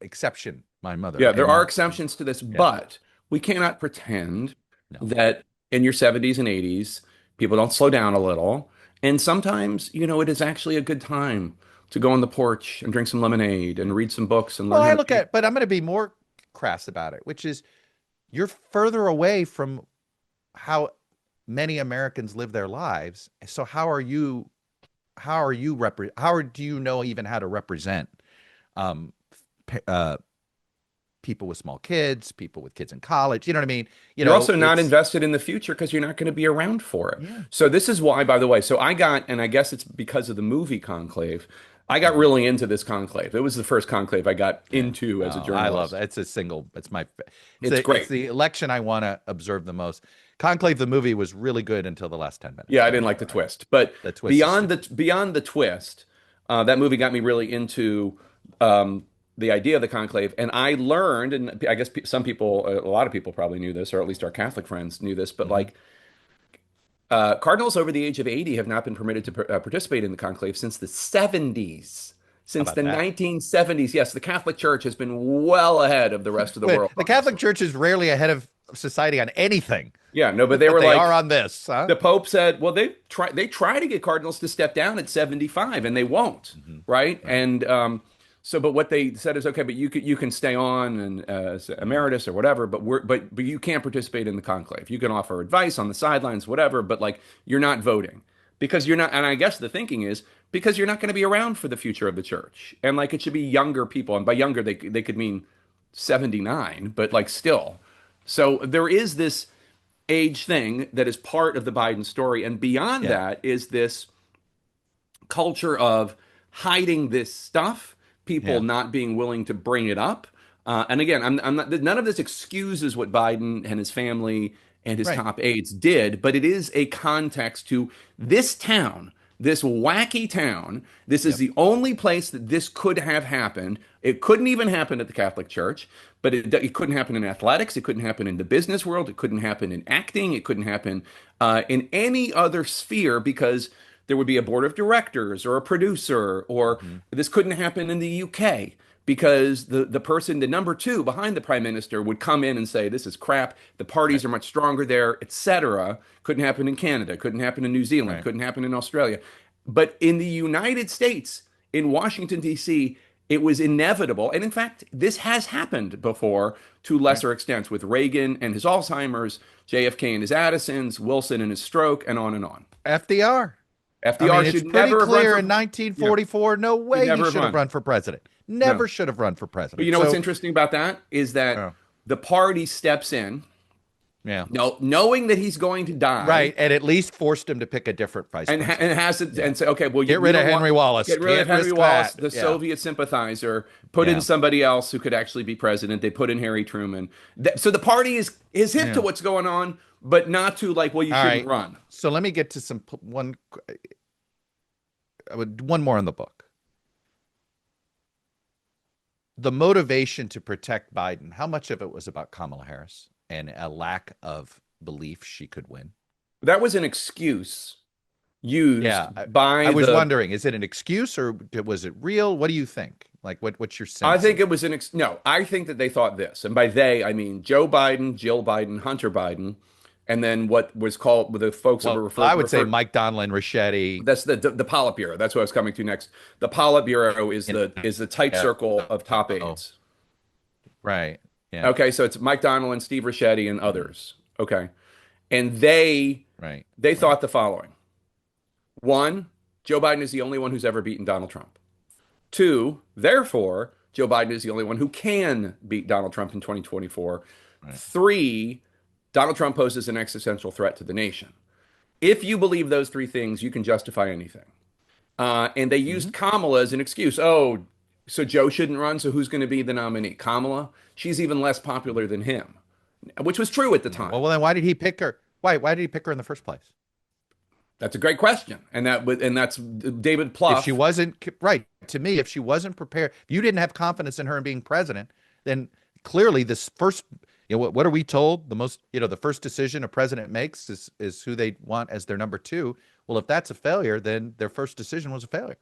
exception. My mother, yeah, there and are my exceptions to this, yeah, but we cannot pretend no. that in your 70s and 80s, people don't slow down a little. And sometimes, it is actually a good time to go on the porch and drink some lemonade and read some books and Well, learn how I to look paint. at, but I'm going to be more crass about it, which is you're further away from how many Americans live their lives. So how do you know even how to represent um, people with small kids, people with kids in college? You know what I mean? You're also not It's invested in the future because you're not going to be around for it. yeah. So this is why, by the way, so I got, and I guess it's because of the movie Conclave, I got Mhm. really into this conclave. It was the first conclave I got Yeah. into as a Oh, I love journalist. that. It's It's great. the election I want to observe the most. Conclave the movie was really good until the last 10 minutes. Yeah, I Then didn't it like the got twist, but the twist is stupid. beyond the twist, that movie got me really into the idea of the conclave, and I learned, and I guess some people, a lot of people probably knew this, or at least our Catholic friends knew this, but Hmm. like cardinals over the age of 80 have not been permitted to participate in the conclave since the 70s. How Since about the that? 1970s, yes, the Catholic Church has been well ahead of the rest of the Wait, world the on this Catholic one. Church is rarely ahead of society on anything, Yeah, no, but they but were they are like, on this, huh? the Pope said, well, they try to get cardinals to step down at 75, and they won't, Hmm. right? Right. And so, but what they said is, okay, but you can stay on and as Hmm. emeritus or whatever, but you can't participate in the conclave. You can offer advice on the sidelines, whatever, but like you're not voting because you're not. And I guess the thinking is because you're not going to be around for the future of the church, and like it should be younger people, and by younger they could mean 79, but like still. So there is this age thing that is part of the Biden story. And beyond Yeah. that is this culture of hiding this stuff, people Yeah. not being willing to bring it up. And again, I'm not, none of this excuses what Biden and his family and his Right. top aides did, but it is a context to this town, this wacky town. This is Yep. the only place that this could have happened. It couldn't even happen at the Catholic Church, but it couldn't happen in athletics. It couldn't happen in the business world. It couldn't happen in acting. It couldn't happen in any other sphere because there would be a board of directors or a producer, or Hmm. this couldn't happen in the UK because the person, the number two behind the prime minister, would come in and say, this is crap. The Right. parties are much stronger there, etc. Couldn't happen in Canada, couldn't happen in New Zealand, Right. couldn't happen in Australia. But in the United States, in Washington, D.C., it was inevitable. And in fact, this has happened before to Right. lesser extents with Reagan and his Alzheimer's, JFK and his Addison's, Wilson and his stroke, and on and on. FDR. I FDR mean, it's should pretty never have run clear in for, yeah, 1944, no should way he never have should have run. run for president. No. Never should have run for But you president. know what's So, interesting about that is that yeah. the party steps in, Yeah. knowing that he's going to die, Right. And at least forced him to pick a different vice and president. has it Yeah. and say, okay, well, Get we rid of don't want Henry Wallace. get rid of Can't Henry risk Wallace, that. the Yeah. Soviet sympathizer, put in Yeah. somebody else who could actually be president. They put in Harry Truman. So the party is hip to Yeah. what's going on, but not to like, well, you All shouldn't right. run. So let me get to one more in the book. The motivation to protect Biden, how much of it was about Kamala Harris and a lack of belief she could win? That was an excuse used Yeah, I by was the wondering, is it an excuse or was it real? What do you think? Like, what's your I sense think of? it was no, I think that they thought this, and by they, I mean Joe Biden, Jill Biden, Hunter Biden, and then what was called the folks that were Well, I would say referred. Mike Donlin, Ricchetti, That's the Politburo. That's what I was coming to next. The Politburo is you the tight circle of top know, aides. right? Yeah, Okay, so it's Mike Donilon, Steve Ricchetti, and mhm, others. Okay, and they right. thought the following: one, Joe Biden is the only one who's ever beaten Donald Trump. Two, therefore, Joe Biden is the only one who can beat Donald Trump in 2024. Right. Three, Donald Trump poses an existential threat to the nation. If you believe those three things, you can justify anything. And they used Hmm. Kamala as an excuse. Oh, so Joe shouldn't run, so who's going to be the nominee? Kamala? She's even less popular than him, which was true at the Yeah. time. Well, then why did he pick her? Why did he pick her in the first place? That's a great question, and that's David If she Plouffe. wasn't right to me, if she wasn't prepared, if you didn't have confidence in her in being president, then clearly this first, what are we told? The most, the first decision a president makes is who they want as their number two. Well, if that's a failure, then their first decision was a failure.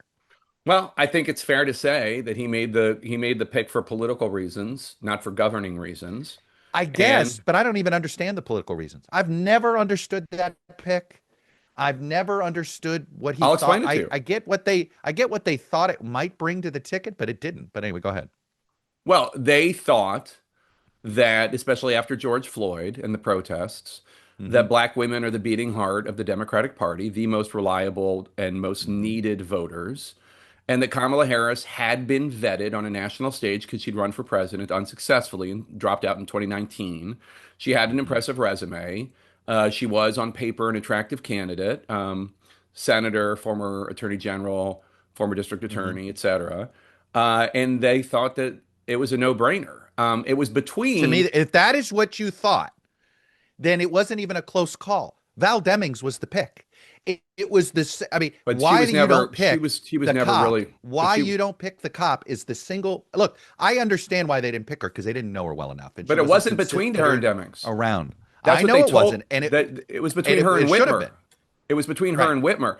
Well, I think it's fair to say that he made the pick for political reasons, not for governing reasons. I And guess, but I don't even understand the political reasons. I've never understood that pick. I've never understood what he I'll thought. explain it to you. I get what they thought it might bring to the ticket, but it didn't. But anyway, go ahead. Well, they thought that, especially after George Floyd and the protests, Hmm. that black women are the beating heart of the Democratic Party, the most reliable and most Hmm. needed voters, and that Kamala Harris had been vetted on a national stage because she'd run for president unsuccessfully and dropped out in 2019. She had an Hmm. impressive resume. She was, on paper, an attractive candidate, senator, former attorney general, former district Hmm. attorney, etc. And they thought that it was a no-brainer. It was To me, between, if that is what you thought, then it wasn't even a close call. Val Demings was the pick. It was this. I mean, but she why was do you don't never, pick she was the never cop? really, but Why she, you don't pick the cop is the single. Look, I understand why they didn't pick her because they didn't know her well enough, and but she it wasn't wasn't between her and considered Demings. around. That's I what they know it wasn't, told, that it was and between it, her and it should have Whitmer. been It was between her right. and Whitmer.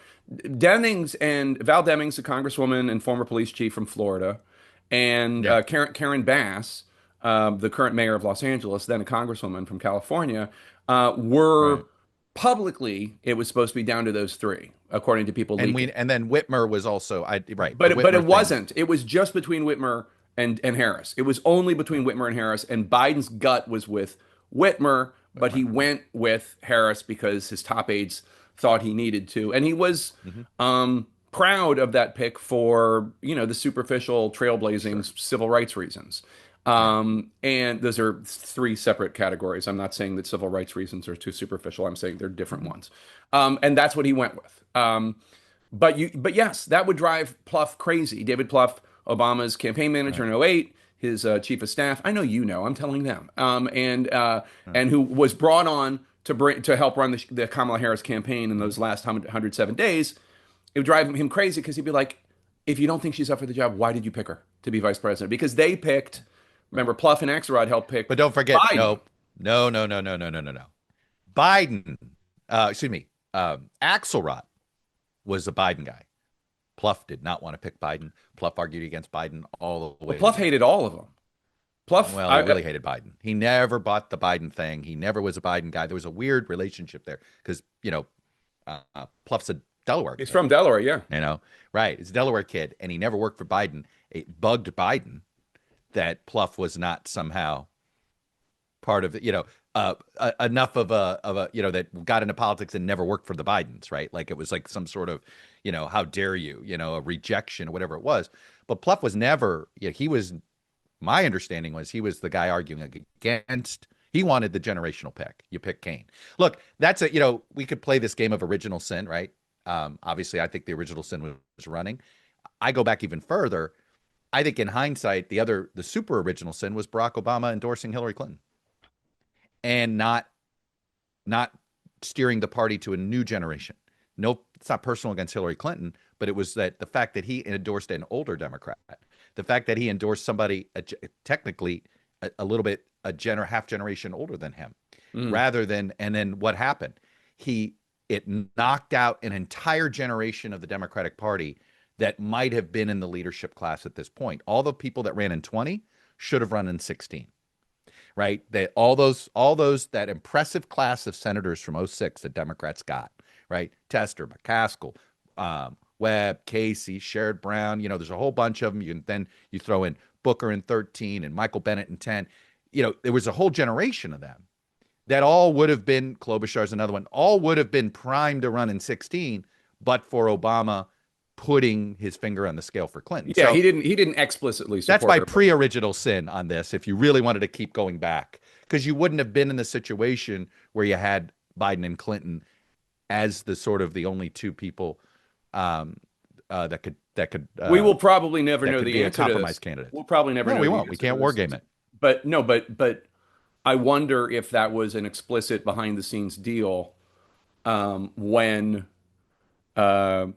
Dennings and Val Demings, a congresswoman and former police chief from Florida, and Yeah, Karen Bass, the current mayor of Los Angeles, then a congresswoman from California, were right. publicly, it was supposed to be down to those three, according to people And leaking. we and then Whitmer was also right. The But Whitmer it thing. wasn't. It was just between Whitmer and Harris. It was only between Whitmer and Harris, and Biden's gut was with Whitmer, but he Whitmer. went with Harris because his top aides thought he needed to, and he was Hmm. proud of that pick for the superficial, Sure. trailblazing civil rights reasons. Yeah. And those are three separate categories. I'm not saying that civil rights reasons are too superficial. I'm saying they're different Hmm. ones. And that's what he went with. But yes, that would drive Plouffe crazy. David Plouffe, Obama's campaign manager Right. in '08, his chief of staff. I know you know. I'm telling them. Right. And who was brought on to help run the Kamala Harris campaign in those last 107 days. It would drive him crazy because he'd be like, if you don't think she's up for the job, why did you pick her to be vice president? Because they picked. Right. Remember, Plouffe and Axelrod helped pick But don't forget, Biden. no, no, no, no, no, no, no, no, no. Biden, excuse me, Axelrod was a Biden guy. Plouffe did not want to pick Biden. Plouffe argued against Biden all the Well, way to Plouffe the end. hated all of them. Plouffe, Well, he really hated Biden. He never bought the Biden thing. He never was a Biden guy. There was a weird relationship there because, Pluff's a Delaware he's kid, from Delaware, yeah. right? He's a Delaware kid, and he never worked for Biden. It bugged Biden that Plouffe was not somehow part of it, enough of a, that got into politics and never worked for the Bidens, right? Like it was like some sort of, how dare you, a rejection or whatever it was. But Plouffe was never, he was, my understanding was he was the guy arguing against, he wanted the generational pick. You pick Kane. Look, that's we could play this game of original sin, right? Obviously, I think the original sin was running. I go back even further. I think in hindsight, the super original sin was Barack Obama endorsing Hillary Clinton and not steering the party to a new generation. No, it's not personal against Hillary Clinton, but it was that the fact that he endorsed an older Democrat, the fact that he endorsed somebody technically a little bit half generation older than him, Mm. rather than and then what happened? It knocked out an entire generation of the Democratic Party that might have been in the leadership class at this point. All the people that ran in 20 should have run in 16, right? That all those that impressive class of senators from '06 that Democrats got, right? Tester, McCaskill, Webb, Casey, Sherrod Brown. There's a whole bunch of them. You throw in Booker in 13 and Michael Bennet in 10. There was a whole generation of them that all would have been, Klobuchar's another one, all would have been primed to run in 16, but for Obama putting his finger on the scale for Clinton. Yeah, So he didn't explicitly that's support my her, but pre-original sin on this, if you really wanted to keep going back, because you wouldn't have been in the situation where you had Biden and Clinton as the sort of the only two people um, that could that could we uh, will probably never that know could the be a answer to compromise this. candidate. We'll probably never No, know we the won't. We answer to can't war this. game it. But no, but I wonder if that was an explicit behind the scenes deal when uh,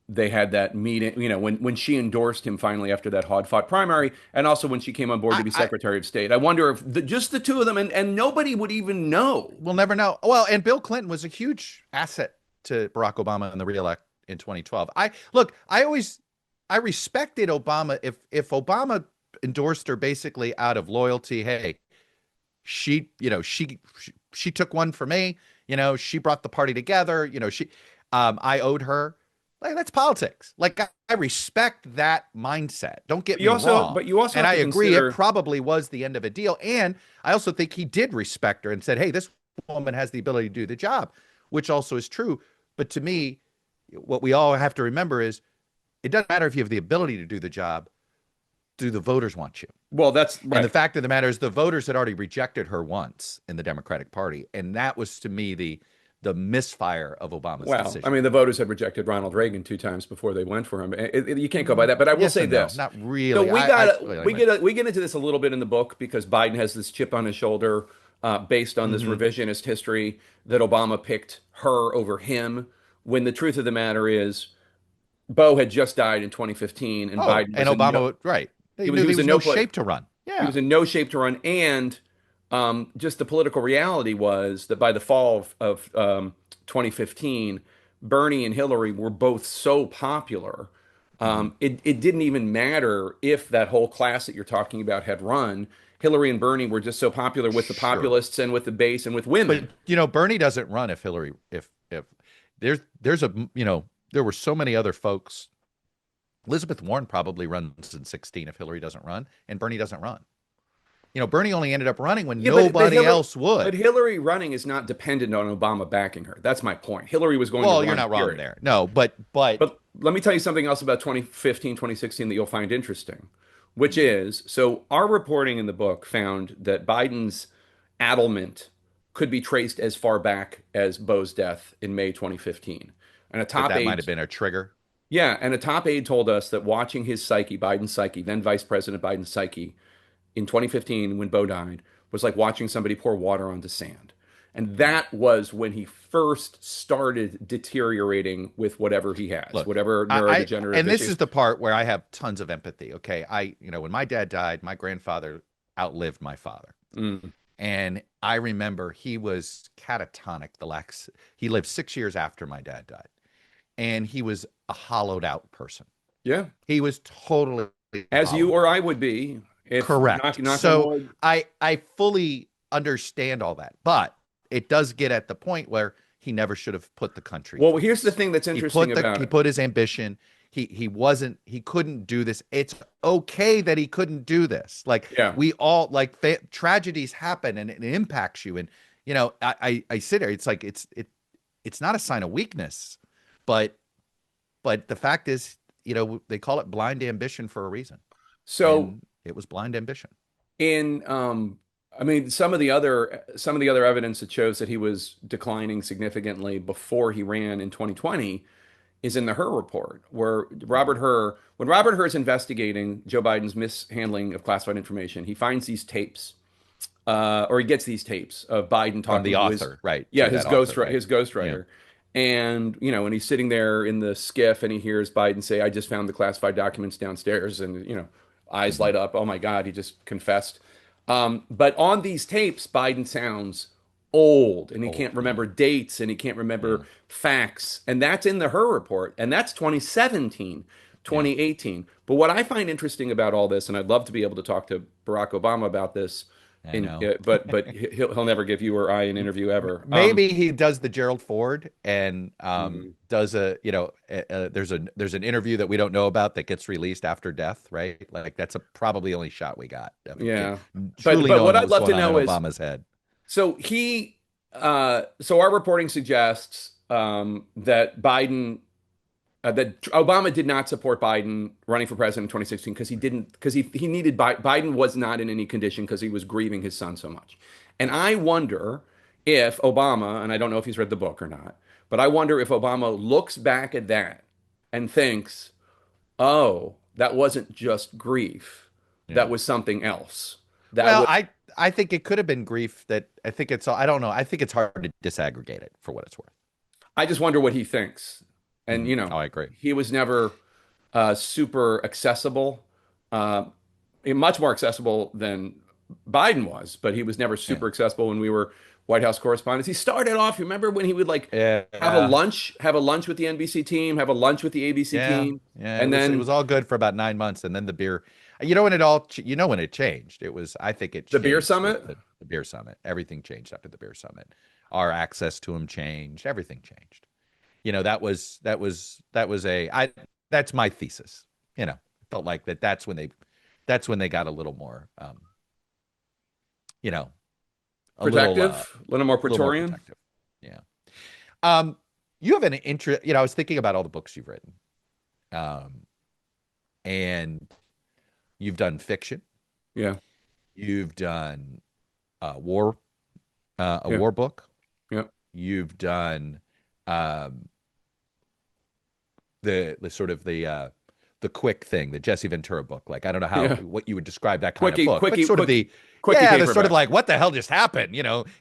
they had that meeting, when she endorsed him finally after that hard-fought primary, and also when she came on board to be I Secretary of State. I wonder if just the two of them, and nobody would even know. we'll never know. Well, and Bill Clinton was a huge asset to Barack Obama in the reelect in 2012. I respected Obama if Obama endorsed her basically out of loyalty. Hey, she took one for me. She brought the party together. I owed her. Like, that's politics. Like, I respect that mindset. Don't get But you me also, wrong. but you also And have I to agree, it consider. probably was the end of a deal. And I also think he did respect her and said, hey, this woman has the ability to do the job, which also is true. But to me, what we all have to remember is it doesn't matter if you have the ability to do the job. Do the voters want you? Well, that's And the right. fact of the matter is the voters had already rejected her once in the Democratic Party. And that was to me the misfire of Obama's Well, I decision. mean, the voters had rejected Ronald Reagan 2 times before they went for him. You can't go by that. But I will Yes say and no, this. not So really. we I got well, we anyway. get into this a little bit in the book because Biden has this chip on his shoulder based on this Hmm. revisionist history that Obama picked her over him. When the truth of the matter is, Beau had just died in 2015, and Oh, Biden and was in no Obama, right? He he knew he was in was no no place. shape to run. He Yeah, was in no shape to run, and just the political reality was that by the fall of 2015, Bernie and Hillary were both so popular. hmm, It didn't even matter if that whole class that you're talking about had run. Hillary and Bernie were just so popular with the sure. populists and with the base and with women. But Bernie doesn't run if Hillary if there's a there were so many other folks. Elizabeth Warren probably runs in 16 if Hillary doesn't run, and Bernie doesn't run. Bernie only ended up running when Yeah, but nobody Hillary, else would. but Hillary running is not dependent on Obama backing her. That's my point. Hillary was going to Well, you're run, not wrong period. there. No, but But let me tell you something else about 2015, 2016 that you'll find interesting, which is so our reporting in the book found that Biden's addlement could be traced as far back as Beau's death in May 2015. And a that top that might aide, have been a trigger. yeah, and a top aide told us that watching his psyche, Biden's psyche, then Vice President Biden's psyche, in 2015 when Beau died was like watching somebody pour water onto sand. And Yeah. that was when he first started deteriorating with whatever he has, Look, whatever I neurodegenerative and this is issues. the part where I have tons of empathy. Okay, when my dad died, my grandfather outlived my father, Mm, and I remember he was catatonic. He lived 6 years after my dad died, and he was a hollowed out person. yeah, He was totally as you hollowed or out. I would be if Correct. knock on So wood. I fully understand all that, but it does get at the point where he never should have put the country Well, here's the first. thing that's interesting about He it. put his ambition. He couldn't do this. It's okay that he couldn't do this. Like, Yeah. we all like tragedies happen and it impacts you. And I sit there. It's like it's not a sign of weakness, but the fact is, they call it blind ambition for a reason, So and it was blind ambition. in I mean some of the other evidence that shows that he was declining significantly before he ran in 2020 is in the Hur report, where when Robert Hur is investigating Joe Biden's mishandling of classified information, he finds these tapes, or he gets these tapes of Biden From the talking to author, right? To that author, right? his Yeah. ghostwriter, and when he's sitting there in the skiff and he hears Biden say, "I just found the classified documents downstairs," and eyes Hmm. light up. Oh my God, he just confessed. But on these tapes, Biden sounds old and he Old. can't Yeah. remember dates and he can't Yeah. remember facts. And that's in the Her report. And that's 2017, Yeah. 2018. But what I find interesting about all this, and I'd love to be able to talk to Barack Obama about this, I know. but he'll never give you or I an interview ever. Maybe he does the Gerald Ford and Mm, does there's an interview that we don't know about that gets released after death, right? Like, that's a probably only shot we got of yeah. truly But knowing what what I'd was love going to on in know is Obama's head. so so our reporting suggests that Obama did not support Biden running for president in 2016 because he needed Biden was not in any condition because he was grieving his son so much. And I wonder if Obama, and I don't know if he's read the book or not, but I wonder if Obama looks back at that and thinks, "Oh, that wasn't just grief. That Yeah. was something else. That Well, was I think it could have been grief that I think it's I don't know. I think it's hard to disaggregate it for what it's worth. I just wonder what he thinks." And, Oh, I agree. he was never super accessible, uh, much more accessible than Biden was, but he was never Yeah. super accessible when we were White House correspondents. He started off, remember when he would like Yeah. have a lunch with the NBC team, have a lunch with the ABC Yeah. team, Yeah. and It was then all good for about 9 months, and then the beer. You know when it all. You know when it changed. It was. I think it the beer changed with summit. the beer summit. Everything changed after the beer summit. Our access to him changed. Everything changed. That was a. I. That's my thesis. Felt like that. That's when they got a little more. You know, a little. Protective, a little more A little more Praetorian. protective. Yeah. Um. You have an interest. I was thinking about all the books you've written. Um. And you've done fiction. Yeah, You've done war, a yeah, war book. yeah, You've done um, the sort of the quick thing, the Jesse Ventura book. Like I don't know yeah. what you would describe that kind of Quickie, book, but quickie, sort of quick, the quickie yeah, the sort of paperback. like what the hell just happened?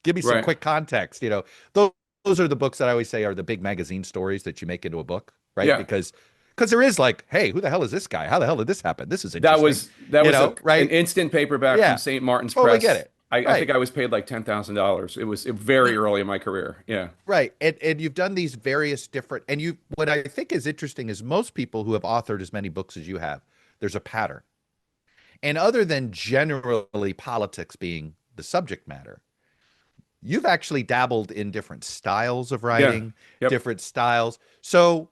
Give me some Right. quick context. Those are the books that I always say are the big magazine stories that you make into a book, right? Yeah. Because there is like, hey, who the hell is this guy? How the hell did this happen? This is That interesting, was that was an right? instant paperback from Yeah, St. Martin's totally get Press. it. I think Right. I was paid like $10,000. It was very early in my career. Yeah. Right. And you've done these various different, and what I think is interesting is most people who have authored as many books as you have, there's a pattern. And other than generally politics being the subject matter, you've actually dabbled in different styles of Yeah. writing, Yep. different styles. So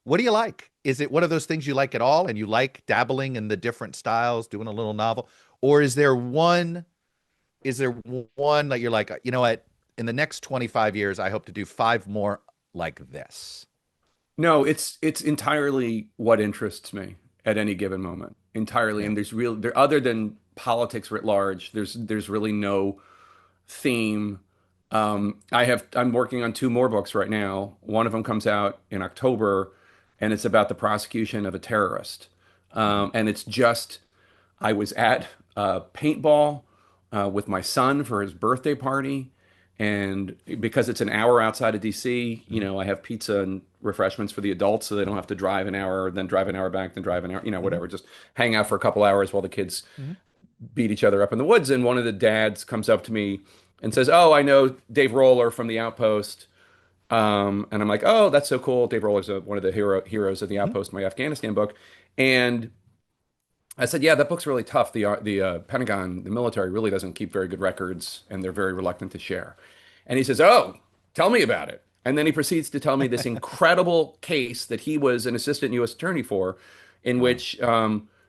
what do you like? Is it one of those things you like at all and you like dabbling in the different styles, doing a little novel? Or is there one that you're like, you know what? In the next 25 years, I hope to do five more like this. No, it's entirely what interests me at any given moment. Entirely. Yeah. And there other than politics writ large, there's really no theme. I'm working on two more books right now. One of them comes out in October, and it's about the prosecution of a terrorist. Mhm. And it's just I was at paintball with my son for his birthday party. And because it's an hour outside of DC, Mhm. I have pizza and refreshments for the adults so they don't have to drive an hour, then drive an hour back, then drive an hour, Mhm. whatever. Just hang out for a couple hours while the kids Mhm. beat each other up in the woods. And one of the dads comes up to me and says, "Oh, I know Dave Roller from The Outpost." And I'm like, "Oh, that's so cool. Dave Roller's one of the heroes of The Mhm. Outpost, my Afghanistan book." And I said, "Yeah, that book's really tough. The Pentagon, the military, really doesn't keep very good records, and they're very reluctant to share." And he says, "Oh, tell me about it." And then he proceeds to tell me this incredible case that he was an assistant U.S. attorney for, in Wow. which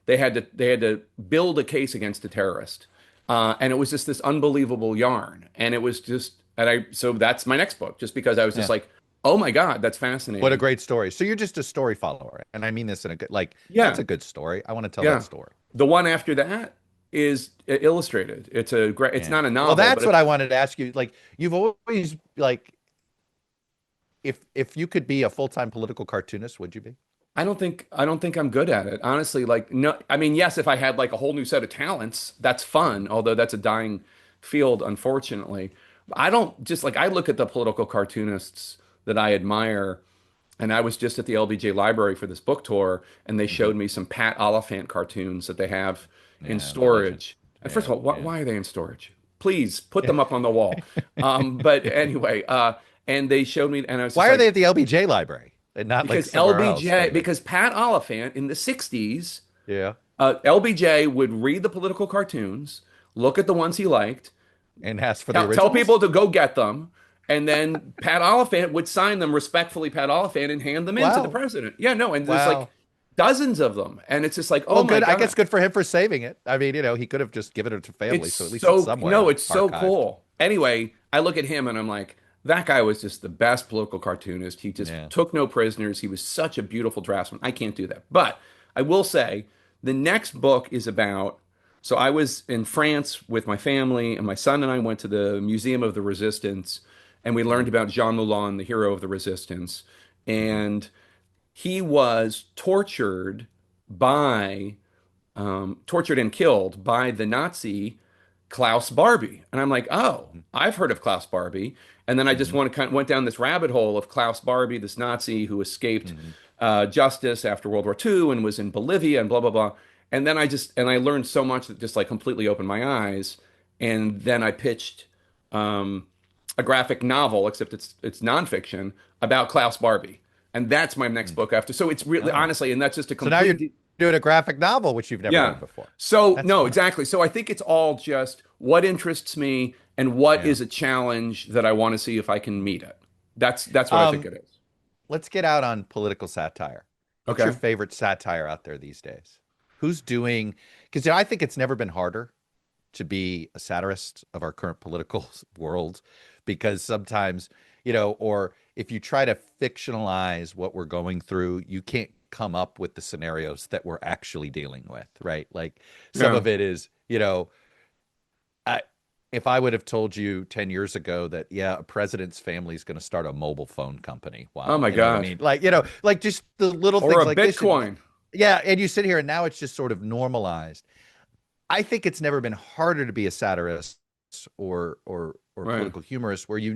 they had to build a case against a terrorist, and it was just this unbelievable yarn. And it was just, and I so that's my next book, just because I was just Yeah. like, "Oh my God, that's What a fascinating." great story. So you're just a story follower. And I mean this in a good, like, that's Yeah, a good story. I want to tell that yeah. story. The one after that is illustrated. It's a great. It's Yeah. not a Well, novel, but that's what it's. I wanted to ask you. Like, you've always, like, if you could be a full-time political cartoonist, would you be? I don't think I'm good at it. Honestly, like no, I mean, yes, if I had like a whole new set of talents, that's fun, although that's a dying field, unfortunately. I don't just like I look at the political cartoonists that I admire, and I was just at the LBJ library for this book tour, and they Hmm. showed me some Pat Oliphant cartoons that they have in Yeah, the legend. storage. And first Yeah, of all, why, yeah. why are they in storage? Please put them up on the wall. But anyway, and they showed me, and I was just Why are they like, at the LBJ library and not like because somewhere else? LBJ, But like, because Pat Oliphant in the 60s, yeah, LBJ would read the political cartoons, look at the ones he liked, and ask for the tell originals? people to go get them, and then Pat Oliphant would sign them respectfully, Pat Oliphant, and hand them in to the Wow. president. Yeah, no, and there's like Wow. dozens of them, and it's just like, oh Well, my good. I God. guess good for him for saving it. I mean, he could have just given it to family, It's so at least it's so no, somewhere it's so archived. cool. Anyway, I look at him and I'm like, that guy was just the best political cartoonist. He just Yeah. took no prisoners. He was such a beautiful draftsman. I can't do that. But I will say the next book is about. So I was in France with my family, and my son and I went to the Museum of the Resistance, and we learned Hmm. about Jean Moulin, the hero of the Resistance. Hmm. And he was tortured and killed by the Nazi Klaus Barbie. And I'm like, oh, I've heard of Klaus Barbie. And then I just Hmm. went down this rabbit hole of Klaus Barbie, this Nazi who escaped Hmm. justice after World War II and was in Bolivia and blah, blah, blah. And then I learned so much that just like completely opened my eyes. And then I pitched um, a graphic novel, except it's nonfiction, about Klaus Barbie. And that's my next book after. So it's really, Oh, honestly, and that's just a so now you're complete. doing a graphic novel, which you've never Yeah. done before. So That's no, fun. exactly. So I think it's all just what interests me and what Yeah. is a challenge that I want to see if I can meet it. That's what I think Um, it is. let's get out on political satire. What's your Okay. favorite satire out there these days? Who's doing? Because I think it's never been harder to be a satirist of our current political world, because sometimes, or if you try to fictionalize what we're going through, you can't come up with the scenarios that we're actually dealing with, right? Like some Yeah. of it is, I, if I would have told you 10 years ago that, yeah, a president's family is going to start a mobile phone company. Oh Wow. my You know what I gosh. mean? Like, like just the little Or things a like this. Bitcoin. Yeah. And you sit here and now it's just sort of normalized. I think it's never been harder to be a satirist or Right. political humorist where you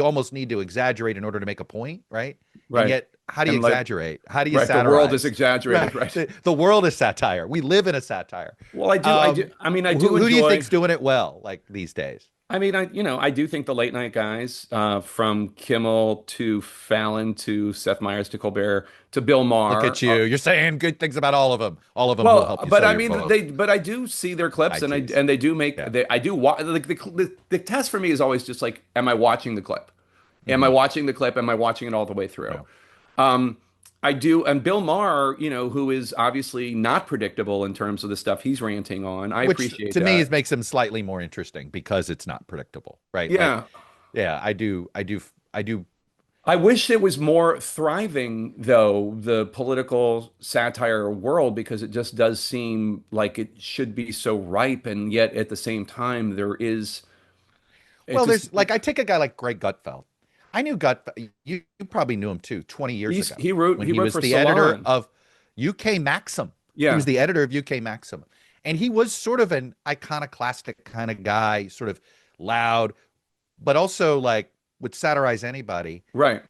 almost need to exaggerate in order to make a point, right? And Right. yet, how do you And like, exaggerate? How do you right, the world is satirize? exaggerated, Right. right? The world is satire. We live in a satire. Well, I do. I mean, I do Who do you enjoy. think's doing it well, like these days? I mean, I do think the late night guys, from Kimmel to Fallon to Seth Meyers to Colbert to Bill Look Maher, at you. You're saying good things about all of them. All of them will well, help you but sell I your mean, book. but I do see their clips, I and tease. they do make Yeah. I do like the test for me is always just like, am I watching the clip? Am I Hmm. watching the clip? Am I watching it all the way through? Yeah. Um, I do, and Bill Maher, who is obviously not predictable in terms of the stuff he's ranting on. I Which appreciate to me that. is makes them slightly more interesting because it's not predictable, right? Like, Yeah, yeah, I do. I wish it was more thriving, though, the political satire world, because it just does seem like it should be so ripe, and yet at the same time, it Well, just, there's like I take a guy like Greg Gutfeld. I knew You probably knew him too, 20 years ago when he he wrote was for the editor Salon. of UK Maxim. He was Yeah, the editor of UK Maxim, and he was sort of an iconoclastic kind of guy, sort of loud, but also like would satirize anybody. right.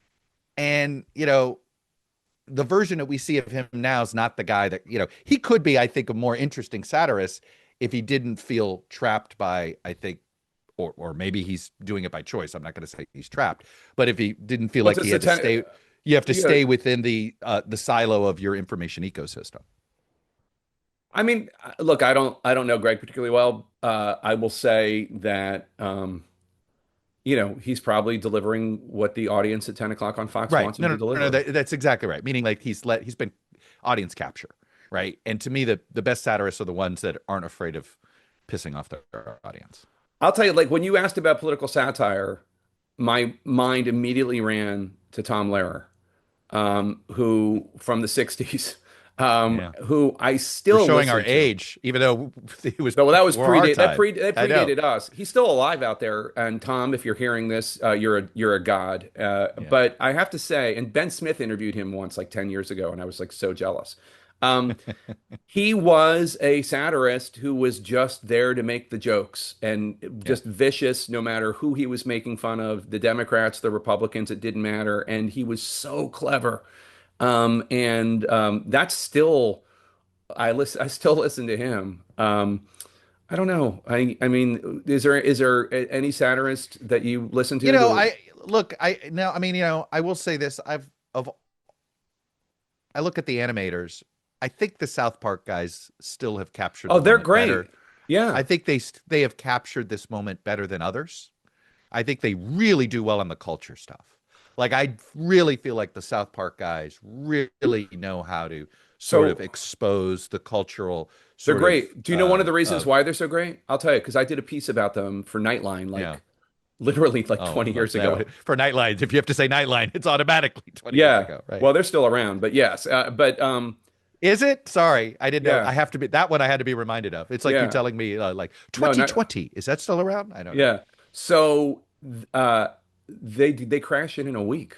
And the version that we see of him now is not the guy that he could be. I think a more interesting satirist if he didn't feel trapped by, I think, or maybe he's doing it by choice. I'm not going to say he's trapped, but if he didn't feel What's like a he had to satanic? stay, you have to Yeah, stay within the silo of your information ecosystem. I mean, look, I don't know Greg particularly well. I will say that, he's probably delivering what the audience at 10 o'clock on Fox Right? wants him No, to no, no. deliver. That's exactly right. Meaning like he's been audience capture, right? And to me, the best satirists are the ones that aren't afraid of pissing off their audience. I'll tell you, like when you asked about political satire, my mind immediately ran to Tom Lehrer, who from the 60s, Yeah. who I We're still showing our listen to. age, even though he was No, that was before our time. that I know. predated us. He's still alive out there. And Tom, if you're hearing this, you're a god. Yeah. But I have to say, and Ben Smith interviewed him once, like 10 years ago, and I was like so jealous. Um, he was a satirist who was just there to make the jokes and Yeah. just vicious, no matter who he was making fun of, the Democrats, the Republicans, it didn't matter. And he was so clever. And that's still, I still listen to him. I don't know. I mean, is there any satirist that you listen to that? I look, I now, I mean, I will say this. I look at the animators. I think the South Park guys still have captured Oh, the they're moment great. better. Yeah. I think they have captured this moment better than others. I think they really do well on the culture stuff. Like I really feel like the South Park guys really know how to sort of So expose the cultural they're sort of great. Do you know one of the reasons why they're so great? I'll tell you, because I did a piece about them for Nightline, yeah. like literally like Oh, 20 well, years ago. for Nightlines, if you have to say Nightline, it's automatically 20 years Yeah. ago, right? Well, they're still around, but yes. But Is it? Sorry, I didn't know. yeah. I have to be that one. I had to be reminded of. It's like you Yeah. telling me, like No, not 2020. Is that still around? I don't know. yeah. So uh they crash in a week.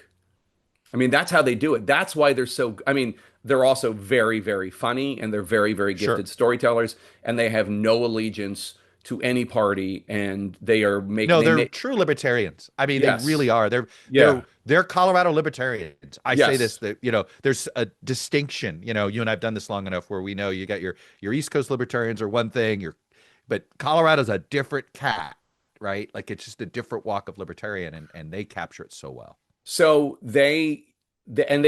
I mean, that's how they do it. That's why they're so, I mean, they're also very, very funny and they're very, very Sure. gifted storytellers and they have no allegiance to any party, and they are making No, they they're make true libertarians. I mean, they really yes, are. yeah, They're Colorado libertarians. I say this yes. that there's a distinction. You and I've done this long enough where we know you got your East Coast libertarians are one thing, but Colorado's a different cat, right? Like it's just a different walk of libertarian, and they capture it so well. So they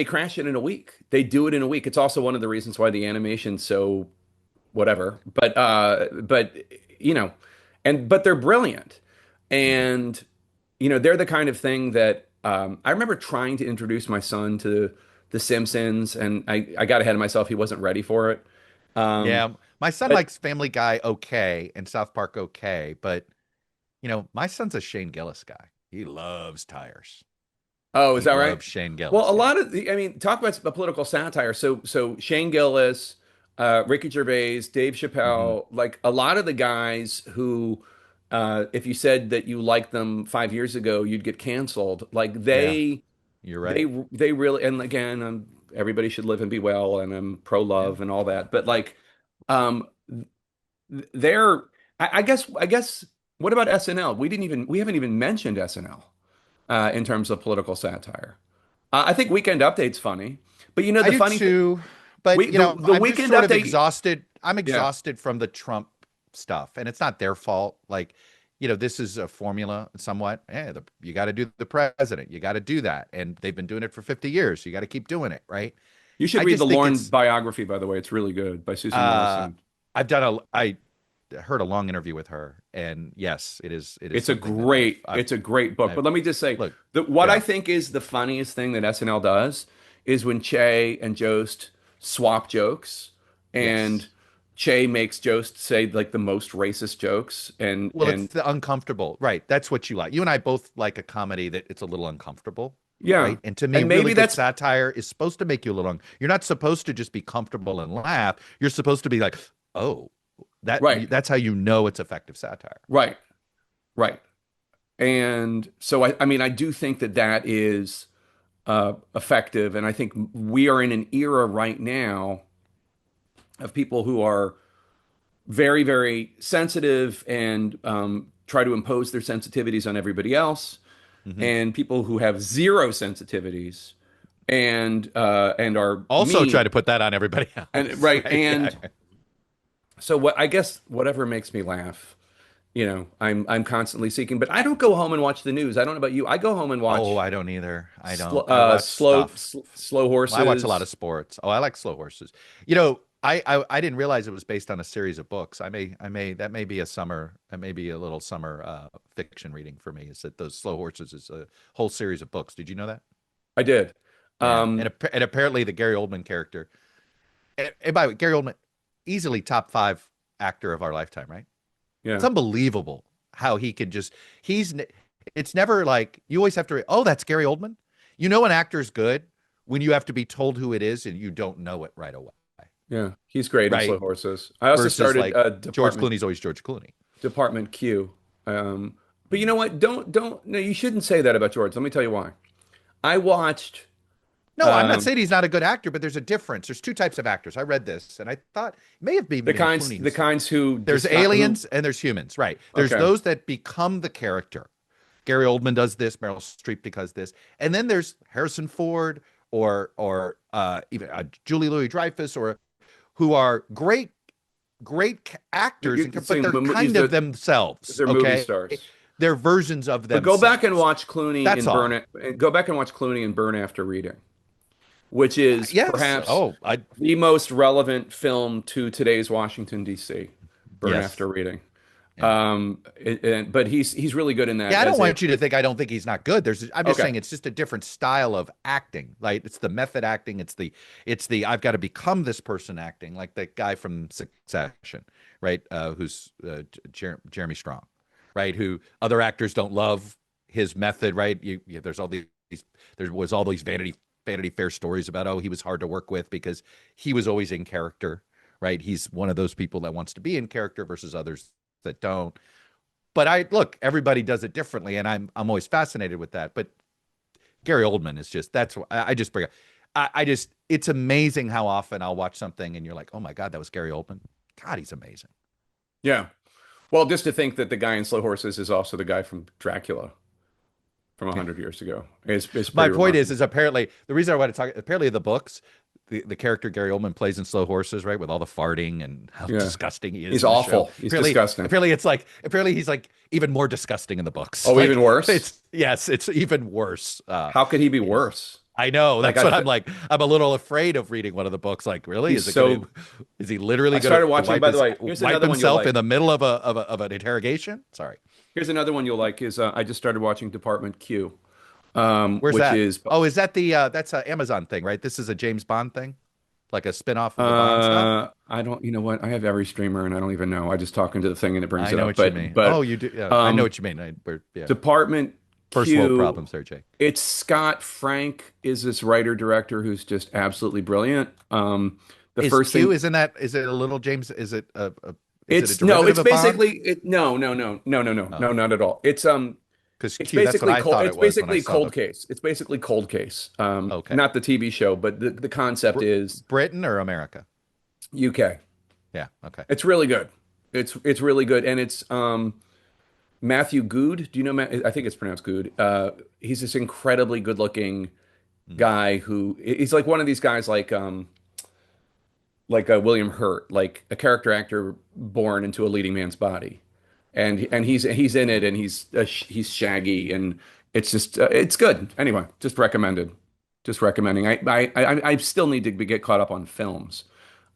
crash it in a week. They do it in a week. It's also one of the reasons why the animation's so whatever. But you know, but they're brilliant, Mhm. and they're the kind of thing that I remember trying to introduce my son to The Simpsons, and I got ahead of myself. He wasn't ready for it. Um, Yeah, my son but likes Family Guy okay and South Park okay, but my son's a Shane Gillis guy. He loves tires. oh, is He that right? loves Shane Well, a Gillis. Yeah. lot of I mean, talk about the political satire. So Shane Gillis, Ricky Gervais, Dave Hmm. Chappelle, like a lot of the guys who, if you said that you liked them 5 years ago, you'd get canceled. Like Yeah, you're right. they really, and again, everybody should live and be well, and I'm pro Yeah. love and all that. But like, um, they're I guess what about SNL? We haven't even mentioned SNL in terms of political satire. I think Weekend Update's funny, but I the do funny thing, too, but the I'm just Weekend sort of Update, exhausted. I'm yeah, exhausted from the Trump stuff, and it's not their fault. Like, this is a formula somewhat. You got to do the president. You got to do that, and they've been doing it for 50 years. You got to keep doing it, right? you should I read the just think Lorne it's biography, by the way. It's really good by Susan uh Wilson. I heard a long interview with her, and yes, it is something that I've It's a great book. But I've let me just say look, that what I yeah, think is the funniest thing that SNL does is when Che and Jost swap jokes, and yes. Che makes Jost say like the most racist jokes, Well, it's and the uncomfortable, right? That's what you like. You and I both like a comedy that it's a little uncomfortable, yeah, right? And to me, and really maybe good that's satire is supposed to make you a little. You're not supposed to just be comfortable and laugh. You're supposed to be like, oh, right, that's how you know it's effective satire. right, right. And so I mean, I do think that that is effective, and I think we are in an era right now of people who are very, very sensitive and try to impose their sensitivities on everybody else, Hmm. and people who have zero sensitivities and are Also, try mean to put that on everybody and else, right. right? Yeah. And so what I guess whatever makes me laugh, I'm constantly seeking. But I don't go home and watch the news. I don't know about you. I go home and Oh, watch I don't either. I don't. I watch slow stuff. slow Well, I watch a lot of horses. sports. Oh, I like slow horses. I didn't realize it was based on a series of books. That may be that may be a little summer fiction reading for me. Is that those slow horses is a whole series of books? Did you know that? I did. Yeah, Um, and apparently the Gary Oldman character. And by the way, Gary Oldman, easily top five actor of our lifetime, right? It's yeah. unbelievable how he can just. He's. It's never like you always have to. Oh, that's Gary Oldman. An actor's good when you have to be told who it is and you don't know it right away, Yeah, he's great in Slow right? Horses. I also Versus started like George Clooney's always George Clooney. Department Q. But you know what? Don't no, you shouldn't say that about George. Let me tell you why. I watched No, I'm not um, saying he's not a good actor, but there's a difference. There's two types of actors. I read this and I thought it may have been the Clooney's. kinds who There's disguise who. aliens and there's humans, right? There's Okay, those that become the character. Gary Oldman does this, Meryl Streep does this, and then there's Harrison Ford or even Julie Louis Dreyfus or who are great actors, you're but saying they're kind of themselves. they're movie Okay, stars. they're versions of But go back and themselves. watch Clooney That's in Burn all. It. Go back and watch Clooney in Burn After Reading, which is Yes. perhaps Oh, I the most relevant film to today's Washington D.C. Burn yes. After Reading. Yeah. But he's really good in that Yeah, I don't as a want you to think I don't think he's not good. I'm just okay. saying it's just a different style of acting. Like it's the method acting. It's the I've got to become this person acting, like the guy from Succession, right? Who's Jeremy Strong, right? Who other actors don't love his method, right? There's all there was all these Vanity Fair stories about he was hard to work with because he was always in character, right? He's one of those people that wants to be in character versus others that don't. But everybody does it differently, and I'm always fascinated with that. But Gary Oldman is just that's what I just bring up. I just it's amazing how often I'll watch something and you're like, oh my God, that was Gary Oldman. God, he's amazing. Yeah. Well, just to think that the guy in Slow Horses is also the guy from Dracula from Yeah. 100 years ago is My pretty point remarkable. is apparently the reason I want to talk, apparently the books, the character Gary Oldman plays in Slow Horses, right, with all the farting and how Yeah. disgusting he is He's in the show. awful. He's disgusting. Apparently he's like even more disgusting in the books. Oh, even Like worse? it's yes, it's even worse. How could he be He's, worse? I know. Like That's what I'm like. I'm a little afraid of reading one of the books. Like, really, he's is it going so to? Is he literally I going started to watching, by the way, here's wipe another one you'll himself in like. the middle of of an interrogation? Sorry, Here's another one you'll like is I just started watching Department Q, where's which that? is Oh, is that the that's an Amazon thing, right? This is a James Bond thing, like a spin-off of the Bond stuff. I don't, you know what? I have every streamer and I don't even know. I just talk into the thing and it brings I it know up. what you But mean. Oh, but you do. Yeah, I know um what you mean. Yeah, Department first world Q, problems there, Jay. it's Scott Frank is this writer director who's just absolutely brilliant. The Is first Q? thing Isn't that? Is it a little James? Is it a is it a it's no, derivative it's of Bond? basically no, Oh, not at all. because It's Q. That's what basically I thought it it's was when I basically saw the. cold case. It's basically cold case. Okay, Not the TV show, but the concept Br is Britain or America? UK. Yeah. Okay. It's really good. It's really good, and it's Matthew Good. Do you know? I think it's pronounced Good. He's this incredibly good-looking Mm. guy who he's like one of these guys like William Hurt, like a character actor born into a leading man's body, and he's in it, and he's shaggy, and it's just it's good. Anyway, just recommended. Just recommending. I still need to get caught up on films.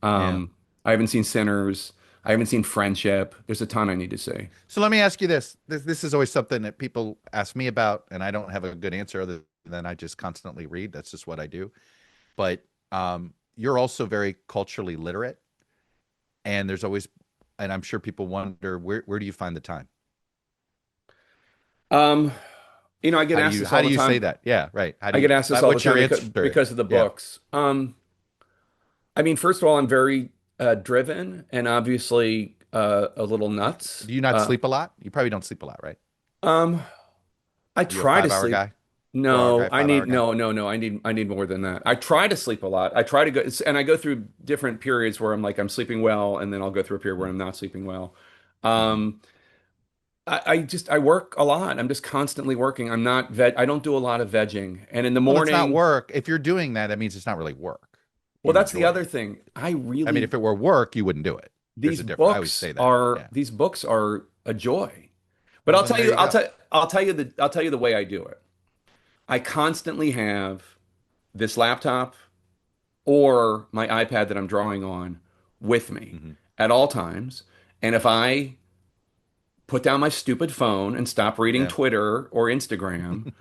Yeah. I haven't seen Sinners. I haven't seen Friendship. There's a ton I need to see. So let me ask you this. This is always something that people ask me about, and I don't have a good answer other than I just constantly read. That's just what I do. But you're also very culturally literate, and there's always, and I'm sure people wonder where do you find the time? Um, I get asked this How all do the you say time. that? Yeah, right. How do I you get asked this all the what's your time answer? because of the Yeah. books. I mean, first of all, I'm very driven and obviously a little nuts. Do you not sleep a lot? You probably don't sleep a lot, right? Um, I Are you a try to 5 hour sleep. guy? 4 hour No, guy, 5 hour guy? no. I need more than that. I try to sleep a lot. I try to go, and I go through different periods where I'm like I'm sleeping well, and then I'll go through a period where I'm not sleeping well. Mm-hmm. Um, I work a lot. I'm just constantly working. I don't do a lot of vegging. And in the Well, it's not morning, work. If you're doing that, that means it's not really work. well, You that's the enjoy other it. thing. I mean, if it were work, you wouldn't do it. There's These a difference. I always books say that. are Yeah. these books are a joy. But Well, then there you go. I'll tell you the way I do it. I constantly have this laptop or my iPad that I'm drawing on with me Hmm. at all times. And if I put down my stupid phone and stop reading Yeah. Twitter or Instagram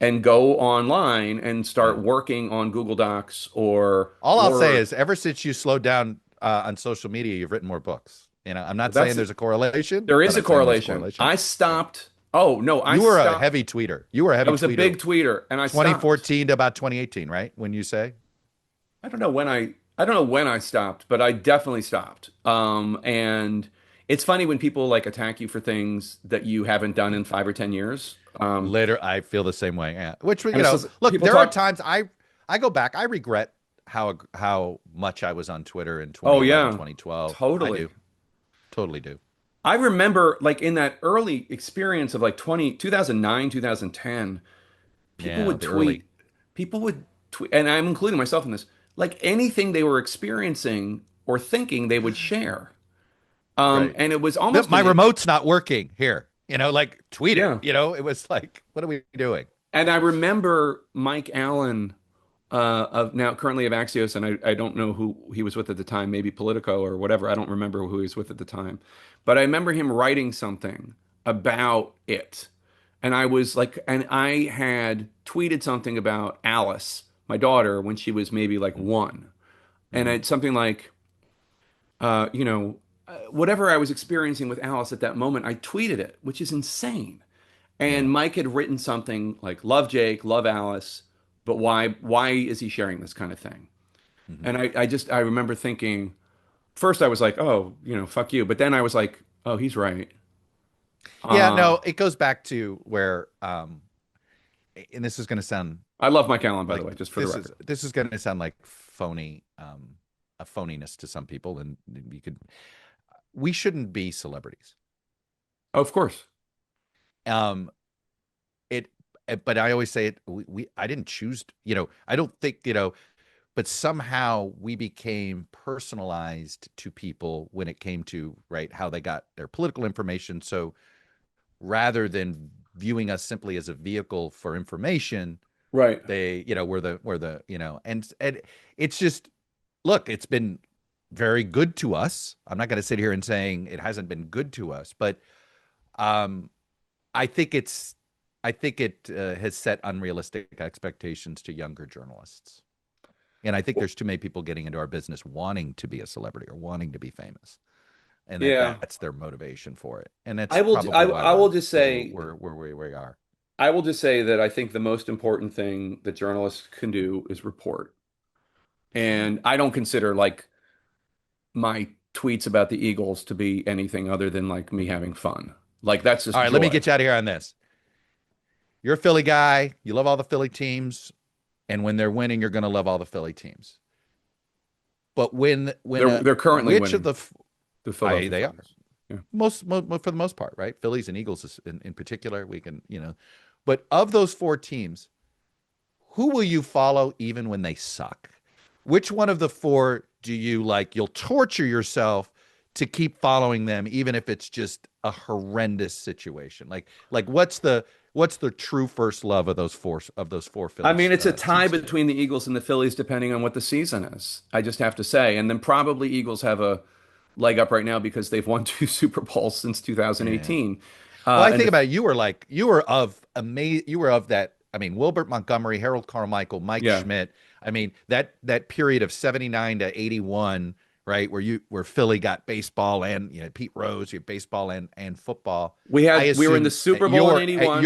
and go online and Yeah. start working on Google Docs or All I'll say Word, is, ever since you slowed down on social media, you've written more books. I'm not saying that's there's a correlation, there but is a I'm saying there's a correlation. correlation. I Yeah. stopped. Oh, no, I You were a stopped. heavy tweeter. You were a I heavy was a tweeter, big tweeter and I stopped. 2014 to about 2018, right? When you say, I don't know when I stopped, but I definitely stopped. And it's funny when people like attack you for things that you haven't done in 5 or 10 years. later, I feel the same way. Yeah. Which, And it's just look, people there are talk, times I go back. I regret how much I was on Twitter in oh 2011, yeah, 2012. I totally. do. Totally do. I remember like in that early experience of like 2009, 2010, people Yeah, would the early. tweet, people would tweet, and I'm including myself in this, like anything they were experiencing or thinking they would share. Right. And it was almost My an, remote's not working here. Like tweet it. yeah. It was like, what are we doing? And I remember Mike Allen of now currently of Axios, and I don't know who he was with at the time, maybe Politico or whatever. I don't remember who he was with at the time, but I remember him writing something about it, and I was like, and I had tweeted something about Alice, my daughter, when she was maybe like one, and Mm-hmm. it's something like, whatever I was experiencing with Alice at that moment, I tweeted it, which is insane. Yeah. And Mike had written something like "Love Jake, love Alice, but why is he sharing this kind of thing?" Hmm. And I remember thinking first I was like, "Oh, fuck you," but then I was like, "Oh, he's right." Yeah, Uh, no, it goes back to where, and this is going to sound I love Mike Allen, by the like way, just for the record. this is going to sound like phony, a phoniness to some people, and we shouldn't be celebrities. Of course. Um, it, but I always say it. I didn't choose. I don't think but somehow we became personalized to people when it came to right how they got their political information. So rather than viewing us simply as a vehicle for information, Right. they we're the and it's just look, it's been very good to us. I'm not going to sit here and saying it hasn't been good to us, but um I think it's I think it has set unrealistic expectations to younger journalists. And I think there's too many people getting into our business wanting to be a celebrity or wanting to be famous, and Yeah. that's their motivation for it. And that's I will I, probably why I we're will just we're say we're where we are. I will just say that I think the most important thing that journalists can do is report. Mhm. And I don't consider like my tweets about the Eagles to be anything other than like me having fun. Like that's All just right, let me joy. get you out of here on this. You're a Philly guy. You love all the Philly teams, and when they're winning, you're going to love all the Philly teams. But when They're currently which of winning, the the Philadelphia they are Phillies. Yeah. for the most part, right? Phillies and Eagles in particular, we can but of those four teams, who will you follow even when they suck? Which one of the four do you like? You'll torture yourself to keep following them, even if it's just a horrendous situation. Like what's the true first love of those four I mean, Phillies it's a tie teams to you? between the Eagles and the Phillies, depending on what the season is. I just have to say. And then probably Eagles have a leg up right now because they've won two Super Bowls since Yeah. 2018. Well, I And think the, about it. You were of that. I mean, Wilbert Montgomery, Harold Carmichael, Mike yeah, Schmidt. I mean, that period of 79 to 81, right, where Philly got baseball and Pete Rose, you had baseball and football. I we were in the assume Super Bowl in '81. at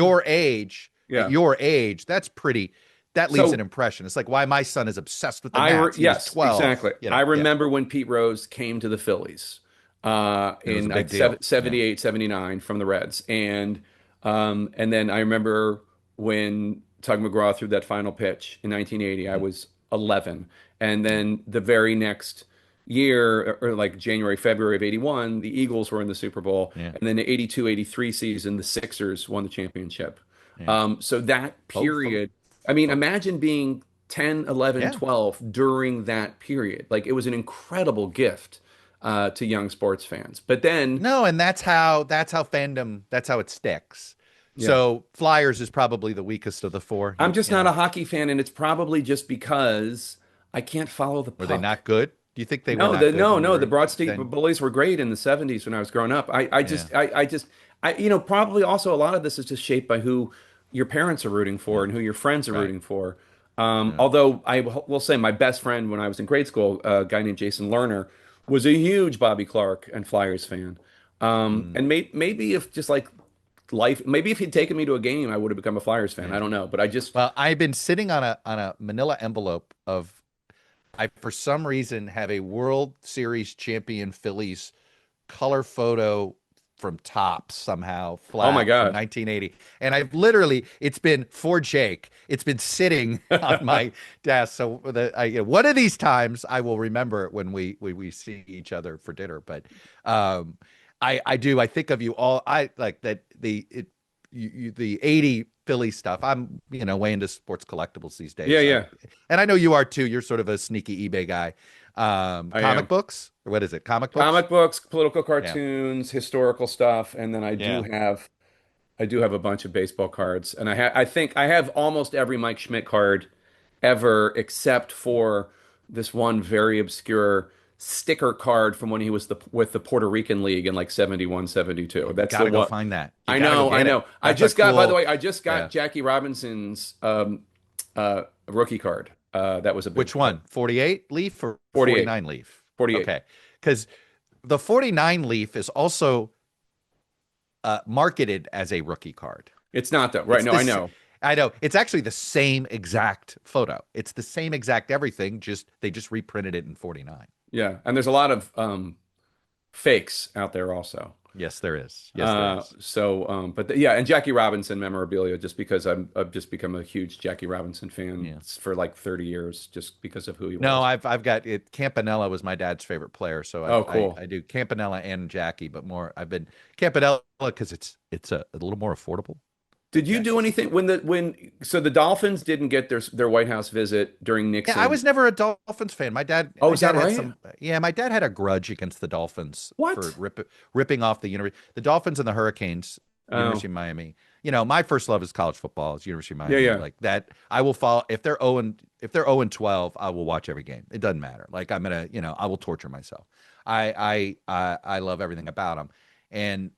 Yeah. your age, that leaves an So impression. It's like why my son is obsessed with the Nats. He was yes, 12, exactly. I yeah. remember when Pete Rose came to the Phillies It was a in big deal. Yeah. 78, 79 from the Reds. And then I remember when Tug McGraw threw that final pitch in 1980, I Mhm. was 11. And Yeah. then the very next year, or like January, February of 81, the Eagles were in the Super Bowl. Yeah. And then the 82, 83 season, the Sixers won the championship. Yeah. So that Both of period, I mean, both. imagine being 10, 11, Yeah. 12 during that period. Like it was an incredible gift to young sports fans. But then, No, and that's how fandom that's how it sticks. yeah, So Flyers is probably the weakest of the four. I'm just not a hockey fan, and it's probably just because I can't follow the Were they puck. not good? Do you think they were No, not good when you no, were the in Broad Street then? Bullies were great in the 70s when I was growing up. Yeah. Probably also a lot of this is just shaped by who your parents are rooting for Yeah. and who your friends are Right. rooting for. Yeah. Although will say my best friend when I was in grade school, a guy named Jason Lerner, was a huge Bobby Clark and Flyers fan. Mm, Maybe if just like life, maybe if he'd taken me to a game, I would have become a Flyers fan. yeah. I don't know, but I just, Well, I've been sitting on a manila envelope of I for some reason have a World Series champion Phillies color photo from Tops somehow oh my flat from God. 1980. And I've literally, it's been for Jake. It's been sitting on my desk. So one of these times I will remember it when we see each other for dinner. But I do. I think of you all. I like that the 80 Philly stuff. I'm way into sports collectibles these Yeah, days. yeah, And I know you are too. You're sort of a sneaky eBay guy. I Comic am. books or what is it? Comic books? Comic books, political Yeah. cartoons, historical stuff, and then Yeah. I do have a bunch of baseball cards, and I think I have almost every Mike Schmidt card ever, except for this one very obscure sticker card from when he was with the Puerto Rican League in like 71, 72. You That's the got to go one. find that. You I got to go know, I get it. know. That's a By the cool. way, I just got Yeah. Jackie Robinson's rookie card. That was a big Which one? 48 leaf or 48, 49 leaf? 48. Okay. Because the 49 leaf is also marketed as a rookie card. It's not though, right? It's No, I this. know. I know. It's actually the same exact photo. It's the same exact everything. Just they just reprinted it in 49. Yeah, and there's a lot of fakes out there also. Yes, there is. Yes, there is. Yeah, and Jackie Robinson memorabilia, just because I've just become a huge Jackie Robinson fan Yeah. for like 30 years, just because of who he No, was. I've got it. Campanella was my dad's favorite player, so Oh, cool. I do Campanella and Jackie, but more I've been Campanella because it's a little more affordable than Did you do Jackie. anything so the Dolphins didn't get their White House visit during Yeah, I Nixon? was never a Dolphins fan. Oh, My is that dad had right? some. Yeah, my dad had a grudge against the Dolphins for What? ripping off the university, the Dolphins and the Hurricanes, Oh, University of Miami. My first love is college football. It's University of yeah, Miami. yeah. Like that, I will follow. If they're 0-12, I will watch every game. It doesn't matter. Like I'm gonna, I will torture myself. I love everything about them, and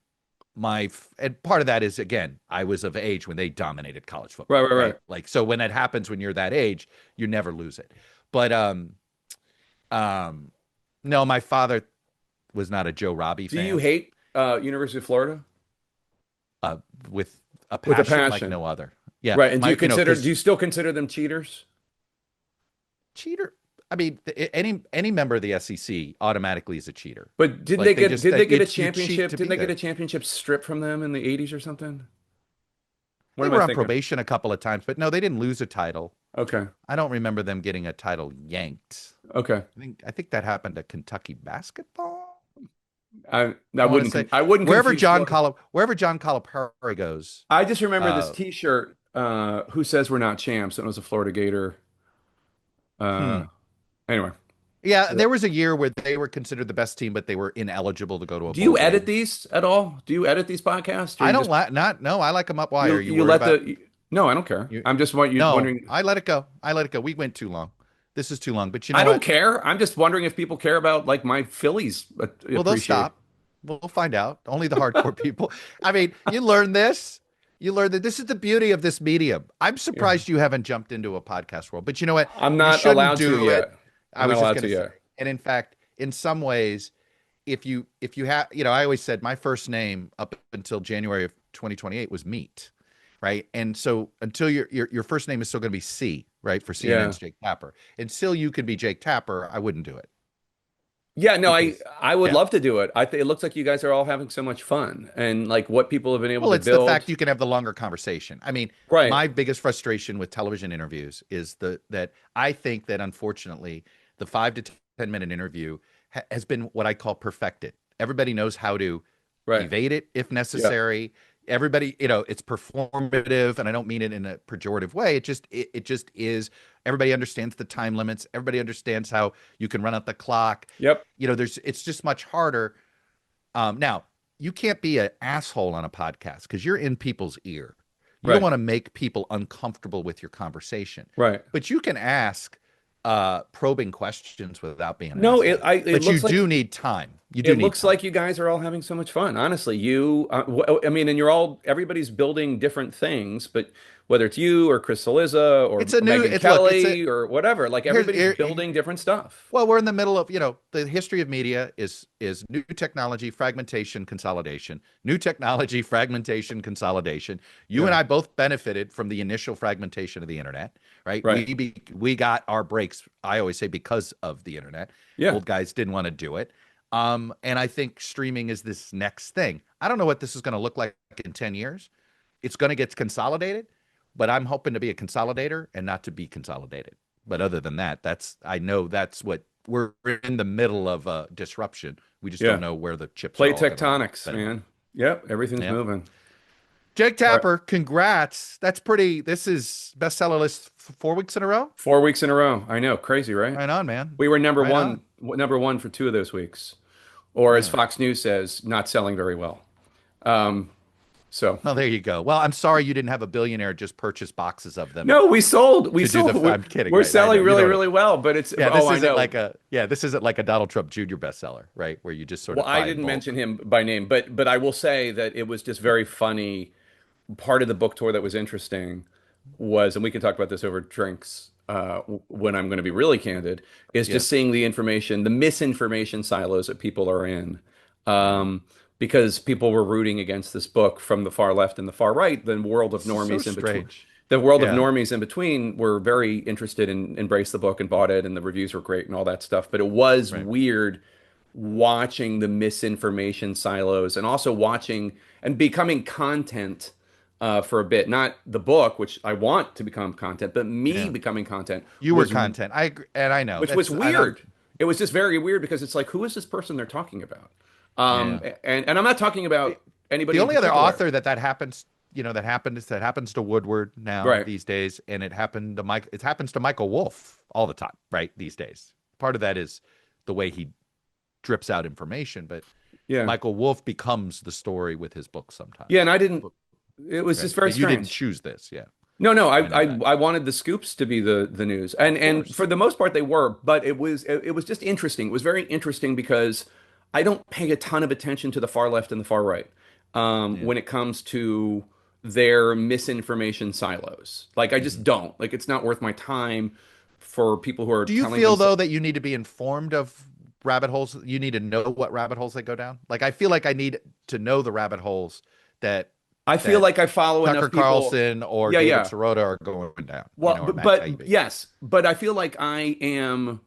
and part of that is again, I was of age when they dominated college Right, football, right, right? right. Like so when that happens when you're that age, you never lose it. But um no, my father was not a Joe Robbie Do you fan, hate University of Florida uh with a with a passion like passion? no other. Yeah, Right. And do because you still consider them cheaters? cheater. I mean, any member of the SEC automatically is a cheater. But Like they just did they get a you cheat championship? to Didn't be they get a there. championship stripped from them in the 80s or something? What They am I were on thinking? probation a couple of times, but no, they didn't lose a title. Okay. I don't remember them getting a title yanked. Okay. I think that happened to Kentucky basketball. I I want to say wouldn't confuse Florida. Wherever John Calipari goes. I just remember this Uh, T-shirt, who says we're not champs, and it was a Florida Gator. Uh, hmm. anyway. Yeah, there was a year where they were considered the best team, but they were ineligible to go to a Do you bowl edit game. these at all? Do you edit these podcasts, or I you don't just like not no. I like them up. Why are you you worried let about the No, I don't care. you? I'm just No, wondering. I let it go. I let it go. We went too long. This is too long. But you I know don't what? care. I'm just wondering if people care about like my Phillies Well, they'll appreciate. stop. We'll find out. Only the hardcore people. I mean, you learn this. You learn that this is the beauty of this medium. I'm Yeah. surprised you haven't jumped into a podcast world. But you know what? I'm You not shouldn't allowed to do it. yet. I I'm not was just allowed going to to say, yet. and in fact, in some ways, if you have, I always said my first name up until January of 2028 was Meat, right? And so until your first name is still going to be C, right? For Yeah. CNN's Jake Tapper. Until you can be Jake Tapper, I wouldn't do it Yeah, no, because I would yeah. love to do it. I think it looks like you guys are all having so much fun, and like what people have been able Well, to it's the build. fact you can have the longer conversation. I mean, Right. my biggest frustration with television interviews is that I think that unfortunately the 5 to 10 minute interview has been what I call perfected. Everybody knows how to Right. evade it if Yeah. necessary. Everybody, it's performative, and I don't mean it in a pejorative way. It just is. Everybody understands the time limits. Everybody understands how you can run out the clock. Yep. It's just much harder. Now, you can't be an asshole on a podcast because you're in people's ear. You don't Right. want to make people uncomfortable with your conversation, Right. but you can ask probing questions without being an No, asshole. it But you looks like do need time. You do it need looks time. like you guys are all having so much fun. Honestly, I mean, and everybody's building different things, but whether it's you or Chris Cillizza or It's a new. Megyn It's look. It's a Kelly or whatever, like here's everybody's building different stuff. Well, we're in the middle of, the history of media is new technology, fragmentation, consolidation. New technology, fragmentation, consolidation. You and Yeah. I both benefited from the initial fragmentation of the internet, right? Right. We got our breaks, I always say, because of the internet. Yeah. Old guys didn't want to do it. And I think streaming is this next thing. I don't know what this is going to look like in 10 years. It's going to get consolidated, but I'm hoping to be a consolidator and not to be consolidated. But other than that, I know that's what we're in the middle of a disruption. We just don't Yeah. know where the chips are Play all going to. tectonics, man. Yep. Everything's Yeah. moving. Jake All right. Tapper, congrats. This is bestseller list 4 weeks in a row. 4 weeks in a row. I know. Crazy, right? Right on, man. We were Right on. number one for 2 of those weeks, or as Yeah. Fox News says, not selling very well. Um, so Oh, there you go. Well, I'm sorry you didn't have a billionaire just purchase boxes of them no, we sold. We to do sold. the. I'm kidding, We're right? I know. selling You really, know what? really well, but it's Yeah, oh, I know. this isn't like a Donald Trump Jr. bestseller, right? Where you just sort Well, of I buy in didn't bulk. mention him by name, but I will say that it was just very funny. Part of the book tour that was interesting was, and we can talk about this over drinks when I'm going to be really candid, is Yeah. just seeing the information, the misinformation silos that people are in. Because people were rooting against this book from the far left and the far right, the world of So normies in between. strange. The world of Yeah. normies in between were very interested in embraced the book and bought it, and the reviews were great and all that stuff. But it was Right. weird watching the misinformation silos and also watching and becoming content for a bit. Not the book, which I want to become content, but me Yeah. becoming content You were was, content. I agree, and I know which was that's I don't. weird. It was just very weird because it's like, who is this person they're talking about? Yeah. And I'm not talking about anybody The in only other particular. author that happens, that happens to Woodward now Right. these days, and it happened to Mike. It happens to Michael Wolff all the time, right? These days, part of that is the way he drips out information, but Yeah. Michael Wolff becomes the story with his books sometimes. Yeah, and I didn't. It was Right? just very But you didn't strange. choose this, yeah. No, no, I know that. I wanted the scoops to be the news, Of and course. for the most part they were, but it was just interesting. It was very interesting because I don't pay a ton of attention to the far left and the far right Yeah. when it comes to their misinformation silos. Like I just Mhm. don't. Like it's not worth my time for people who are Do you telling feel themselves. though that you need to be informed of rabbit holes? You need to know what rabbit holes they go down. Like I feel like I need to know the rabbit holes that I feel that like I follow Tucker enough people. Carlson or Yeah, David yeah. Sirota are going down, Well, or but, Matt but Taibbi. yes, but I feel like I am.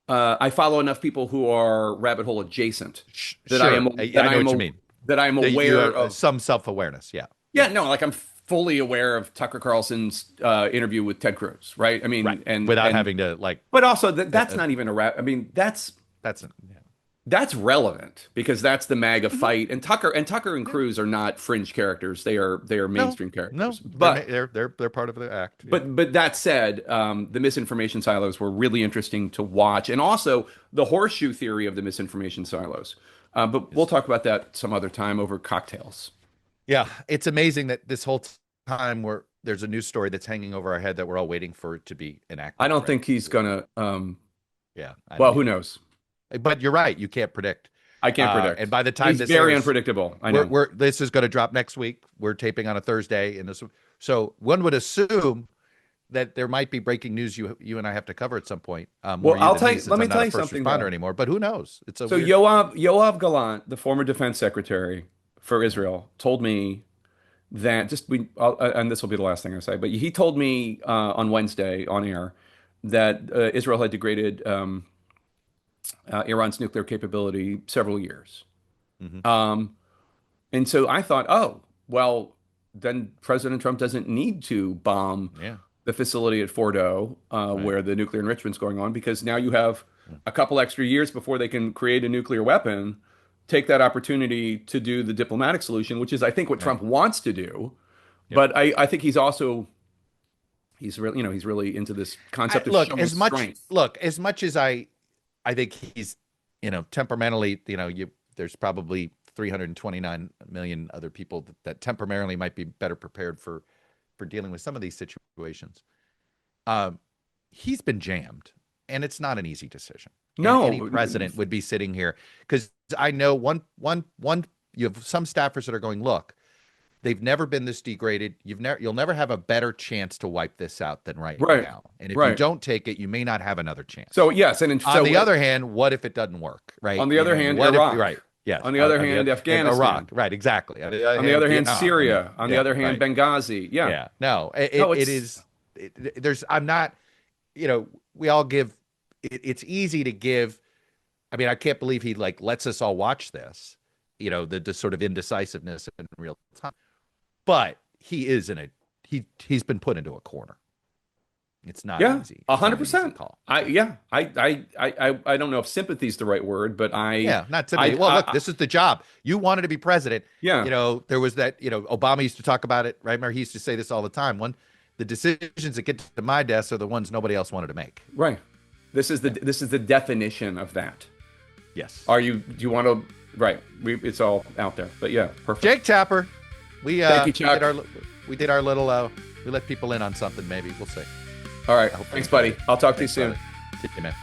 I follow enough people who are rabbit hole adjacent that I am Sure, I know what you mean. that I'm That you aware have of. some self-awareness. Yeah, Yeah, yeah, no, like I'm fully aware of Tucker Carlson's interview with Ted Cruz, right? I right. mean, Without having to like, but also that's uh, not even a rap. I mean, that's yeah. that's relevant because that's the MAGA Mhm. fight, and Tucker and Yeah. Cruz are not fringe characters. They are No, mainstream characters. no, they're But they're part of the act. Yeah. But that said, the misinformation silos were really interesting to watch, and also the horseshoe theory of the misinformation silos. But we'll Yes. talk about that some other time over cocktails. Yeah, it's amazing that this whole time there's a news story that's hanging over our head that we're all waiting for it to be I enacted, don't right? think he's gonna. Yeah, I Well, don't who either. knows? But you're right, you can't predict. I can't And predict. by the time He's this very airs, unpredictable. I know. this is going to drop next week. We're taping on a Thursday, and this, so one would assume that there might be breaking news you and I have to cover at some point. More Well, you I'll than tell me, you. since Let me I'm not tell a you first something responder though. anymore. But who knows? It's a So weird. Yoav Gallant, the former defense secretary for Israel, told me that and this will be the last thing I say, but he told me on Wednesday on air that Israel had degraded Iran's nuclear capability several years. Mhm. Um, and so I thought, oh, well, then President Trump doesn't need to bomb Yeah. the facility at Fordo Right. where the nuclear enrichment's going on because now you have Yeah. a couple extra years before they can create a nuclear weapon. Take that opportunity to do the diplomatic solution, which is, I think, what Right. Trump wants to do. Yep. But I think he's really, he's really into this concept of showing strength. As much as I think he's, temperamentally, there's probably 329 million other people that temperamentally might be better prepared for dealing with some of these situations. He's been jammed, and it's not an easy decision. And any No, president would be sitting here because I know you have some staffers that are going, look, they've never been this degraded. You'll never have a better chance to wipe this out than right right, now. And if you right. don't take it, you may not have another chance. So yes, and On the other hand, what if it doesn't work? Right. on the other hand, What Iraq. if, right. Yes. On the other hand, and Afghanistan. Iraq. Right. Exactly. On On the other hand, Vietnam. Syria. On the Yeah, other hand, right. Benghazi. Yeah. Yeah. No, No, it is. There's. I'm not. We all give. It's easy to give. I mean, I can't believe he lets us all watch this. The sort of indecisiveness in real time. But he is he's been put into a corner. It's not Yeah, easy. It's not an easy 100%. call. I don't know if sympathy is the right word, but Not typically. Well, look, this is the job. You wanted to be president. Yeah. There was that, Obama used to talk about it, right? Remember, he used to say this all the time. The decisions that get to my desk are the ones nobody else wanted to make. Right. This is the definition of that. Yes. Do you want to? Right. It's all out there. But yeah, perfect. Jake Tapper. Thank you, Chuck. We did our little, we let people in on something, maybe. We'll see. All right. I hope Thanks, you buddy. enjoyed it. I'll talk to you Thanks, soon. brother. See you, man.